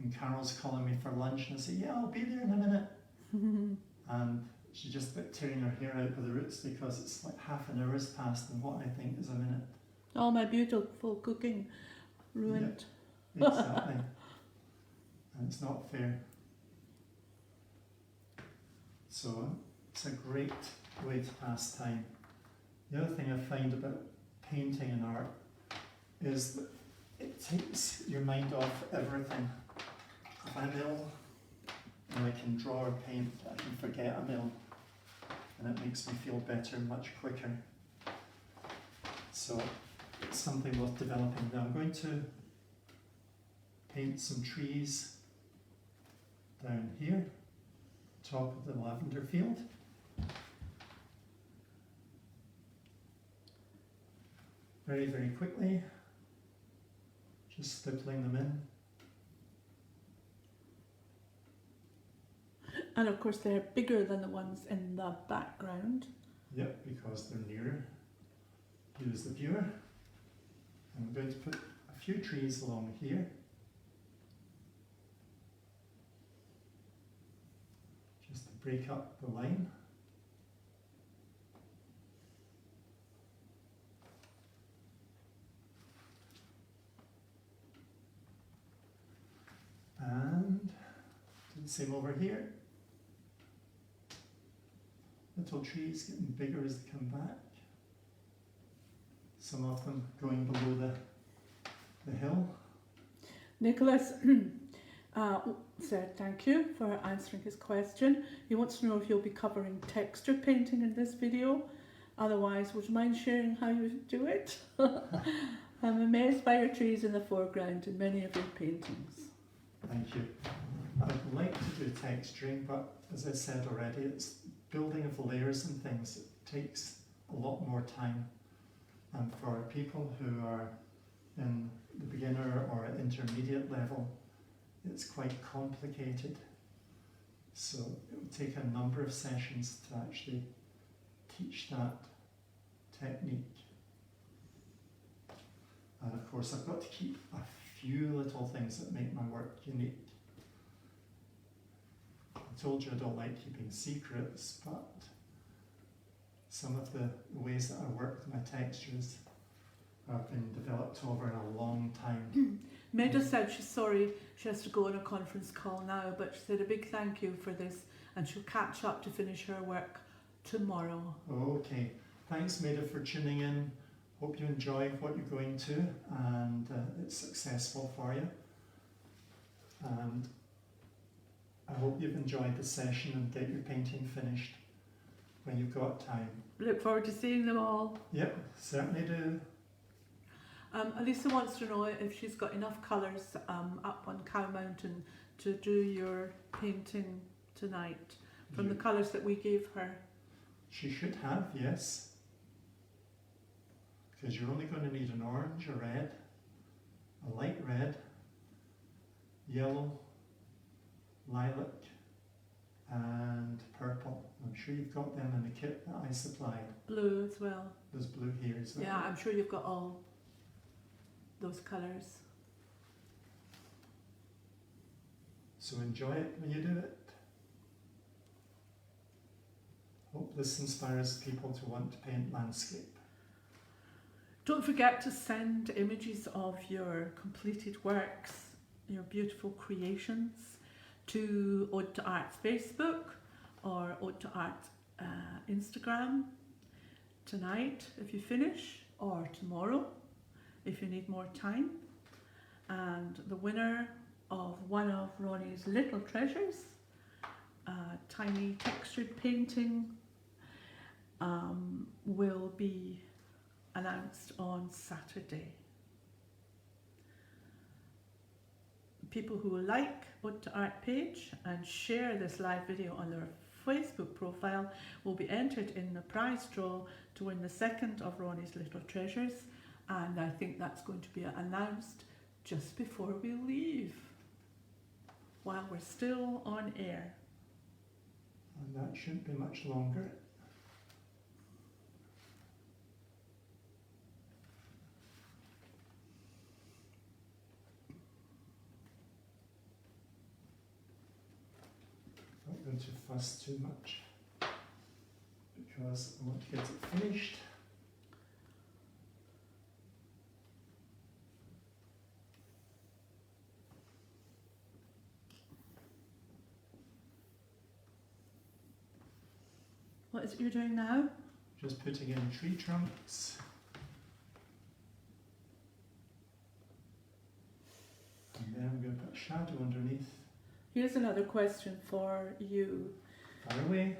And Carol's calling me for lunch, and I say, yeah, I'll be there in a minute. And she's just about tearing her hair out by the roots because it's like half an hour's passed in what I think is a minute. All my beautiful cooking ruined. Yep, exactly. And it's not fair. So it's a great way to pass time. The other thing I find about painting and art is that it takes your mind off everything. If I mill and I can draw or paint, I can forget a mill, and it makes me feel better much quicker. So it's something worth developing. Now I'm going to paint some trees down here, top of the lavender field. Very, very quickly, just stippling them in. And of course they're bigger than the ones in the background. Yep, because they're nearer. Here's the viewer. I'm going to put a few trees along here. Just to break up the line. And do the same over here. Little trees getting bigger as they come back. Some of them going below the hill. Nicholas said thank you for answering his question. He wants to know if you'll be covering texture painting in this video. Otherwise, would you mind sharing how you do it? I'm amazed by your trees in the foreground in many of your paintings. Thank you. I'd like to do texturing, but as I said already, it's building of layers and things. It takes a lot more time. And for people who are in the beginner or intermediate level, it's quite complicated. So it would take a number of sessions to actually teach that technique. And of course, I've got to keep a few little things that make my work unique. I told you I don't like keeping secrets, but some of the ways that I work with my textures have been developed over a long time. Meda said she's sorry she has to go on a conference call now, but she said a big thank you for this and she'll catch up to finish her work tomorrow. Okay, thanks Maida for tuning in. Hope you enjoy what you're going to and it's successful for you. And I hope you've enjoyed the session and get your painting finished when you've got time. Look forward to seeing them all. Yep, certainly do. Elisa wants to know if she's got enough colours up on Cow Mountain to do your painting tonight from the colours that we gave her. She should have, yes. Because you're only going to need an orange, a red, a light red, yellow, lilac, and purple. I'm sure you've got them in the kit that I supplied. Blue as well. There's blue here as well. Yeah, I'm sure you've got all those colours. So enjoy it when you do it. Hope this inspires people to want to paint landscape. Don't forget to send images of your completed works, your beautiful creations, to Ode to Art's Facebook or Ode to Art Instagram tonight if you finish, or tomorrow if you need more time. And the winner of one of Ronnie's little treasures, a tiny textured painting, will be announced on Saturday. People who like Ode to Art page and share this live video on their Facebook profile will be entered in the prize draw to win the second of Ronnie's little treasures, and I think that's going to be announced just before we leave, while we're still on air. And that shouldn't be much longer. Not going to fuss too much because I want to get it finished. What is it you're doing now? Just putting in tree trunks. And then I'm going to put a shadow underneath. Here's another question for you. Far away.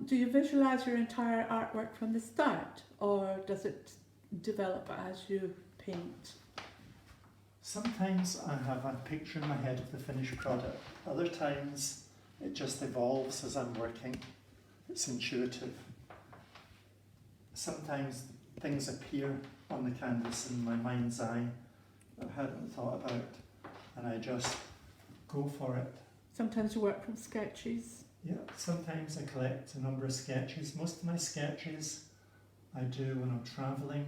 Do you visualize your entire artwork from the start, or does it develop as you paint? Sometimes I have a picture in my head of the finished product. Other times it just evolves as I'm working. It's intuitive. Sometimes things appear on the canvas in my mind's eye that I hadn't thought about, and I just go for it. Sometimes you work from sketches. Yeah, sometimes I collect a number of sketches. Most of my sketches I do when I'm travelling.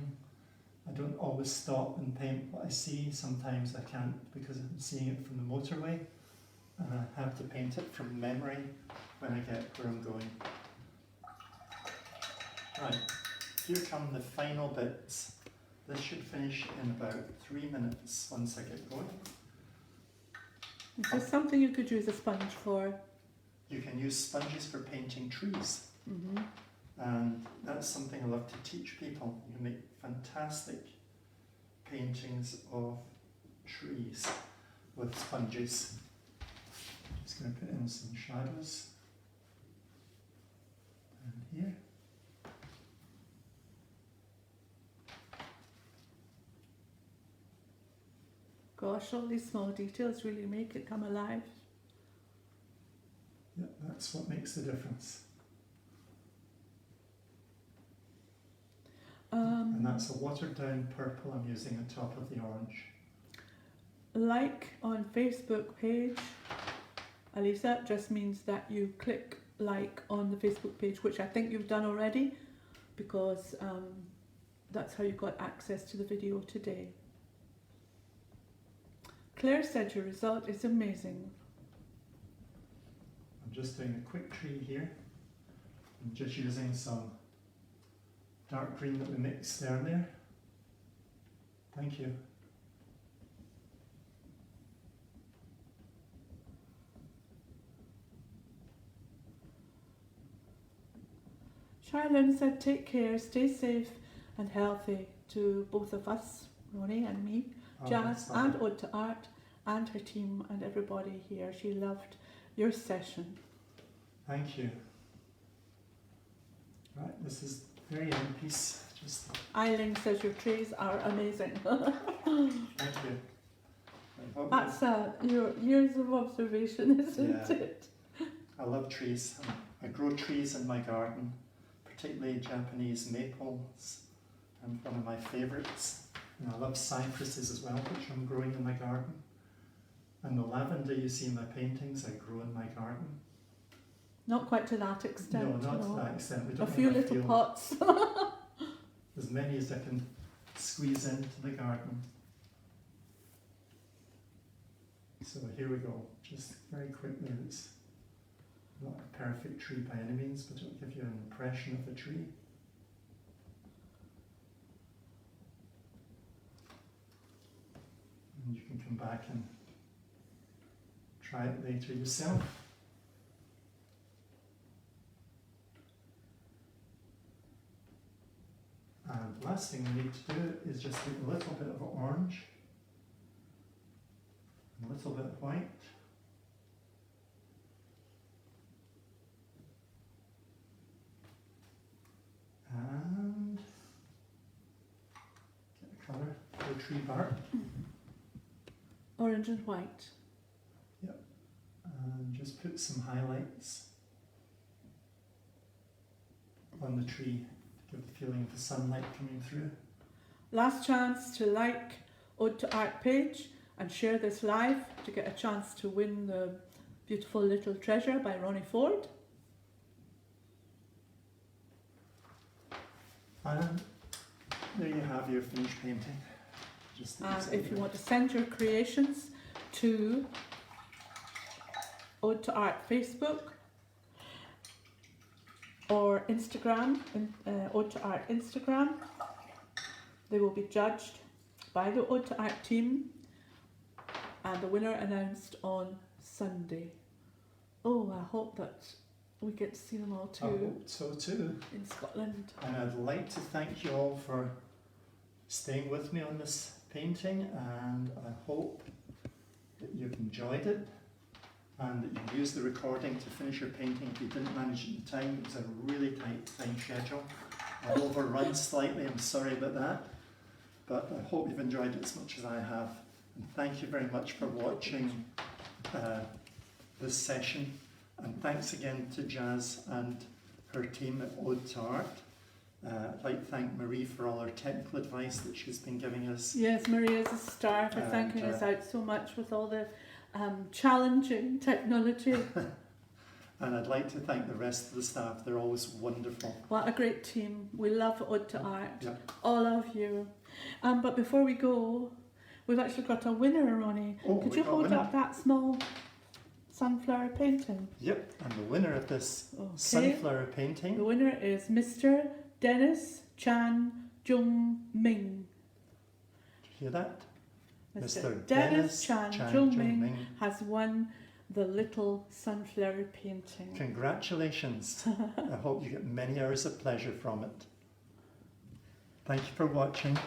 I don't always stop and paint what I see. Sometimes I can't because I'm seeing it from the motorway, and I have to paint it from memory when I get where I'm going. Right, here come the final bits. This should finish in about 3 minutes once I get going. Is this something you could use a sponge for? You can use sponges for painting trees. Mm-hmm. And that's something I love to teach people. You can make fantastic paintings of trees with sponges. Just going to put in some shadows. And here. Gosh, all these small details really make it come alive. Yeah, that's what makes the difference. And that's a watered down purple I'm using on top of the orange. Like on Facebook page, Alisa, just means that you click like on the Facebook page, which I think you've done already, because that's how you got access to the video today. Claire said your result is amazing. I'm just doing a quick tree here. I'm just using some dark green that we mixed there. Thank you. Charlene said take care, stay safe and healthy to both of us, Ronnie and me, Jazz and Ode to Art, and her team and everybody here. She loved your session. Thank you. Right, this is the very end piece. Just Eileen says your trees are amazing. thank you. That's your years of observation, isn't it? I love trees. I grow trees in my garden, particularly Japanese maples, and one of my favourites. And I love cypresses as well, which I'm growing in my garden. And the lavender you see in my paintings, I grow in my garden. Not quite to that extent. No, not you know. to that extent. We A don't few have a little field. pots. As many as I can squeeze into the garden. So here we go. Just very quickly, it's not a perfect tree by any means, but it'll give you an impression of the tree. And you can come back and try it later yourself. And the last thing we need to do is just take a little bit of orange, a little bit of white, and get a colour for the tree bark. Orange and white. And just put some highlights on the tree to give the feeling of the sunlight coming through. Last chance to like Ode to Art page and share this live to get a chance to win the beautiful little treasure by Ronnie Ford. And there you have your finished painting. Just And if you want to send your creations to Ode to Art Facebook or Instagram, Ode to Art Instagram, they will be judged by the Ode to Art team and the winner announced on Sunday. Oh, I hope that we get to see them all I too hope so too. in Scotland. And I'd like to thank you all for staying with me on this painting, and I hope that you've enjoyed it and that you've used the recording to finish your painting if you didn't manage it in time. It was a really tight time schedule. I've overrun slightly, I'm sorry about that, but I hope you've enjoyed it as much as I have. And thank you very much for watching this session, and thanks again to Jazz and her team at Ode to Art. I'd like to thank Marie for all her technical advice that she's been giving us. Yes, Maria's a star for thanking us out so much with all the challenging technology. And I'd like to thank the rest of the staff, they're always wonderful. What a great team. We love Ode to Art, Yeah. all of you. But before we go, we've actually got a winner, Ronnie. Oh, Could we you got a hold winner. up that small sunflower painting? Yep, and the winner of this Okay. sunflower The painting, winner is Mr. Dennis Chan Jung Ming. did you hear that? Mr. Dennis Chan Jung Ming has won the little sunflower painting. Congratulations. I hope you get many hours of pleasure from it. Thank you for watching.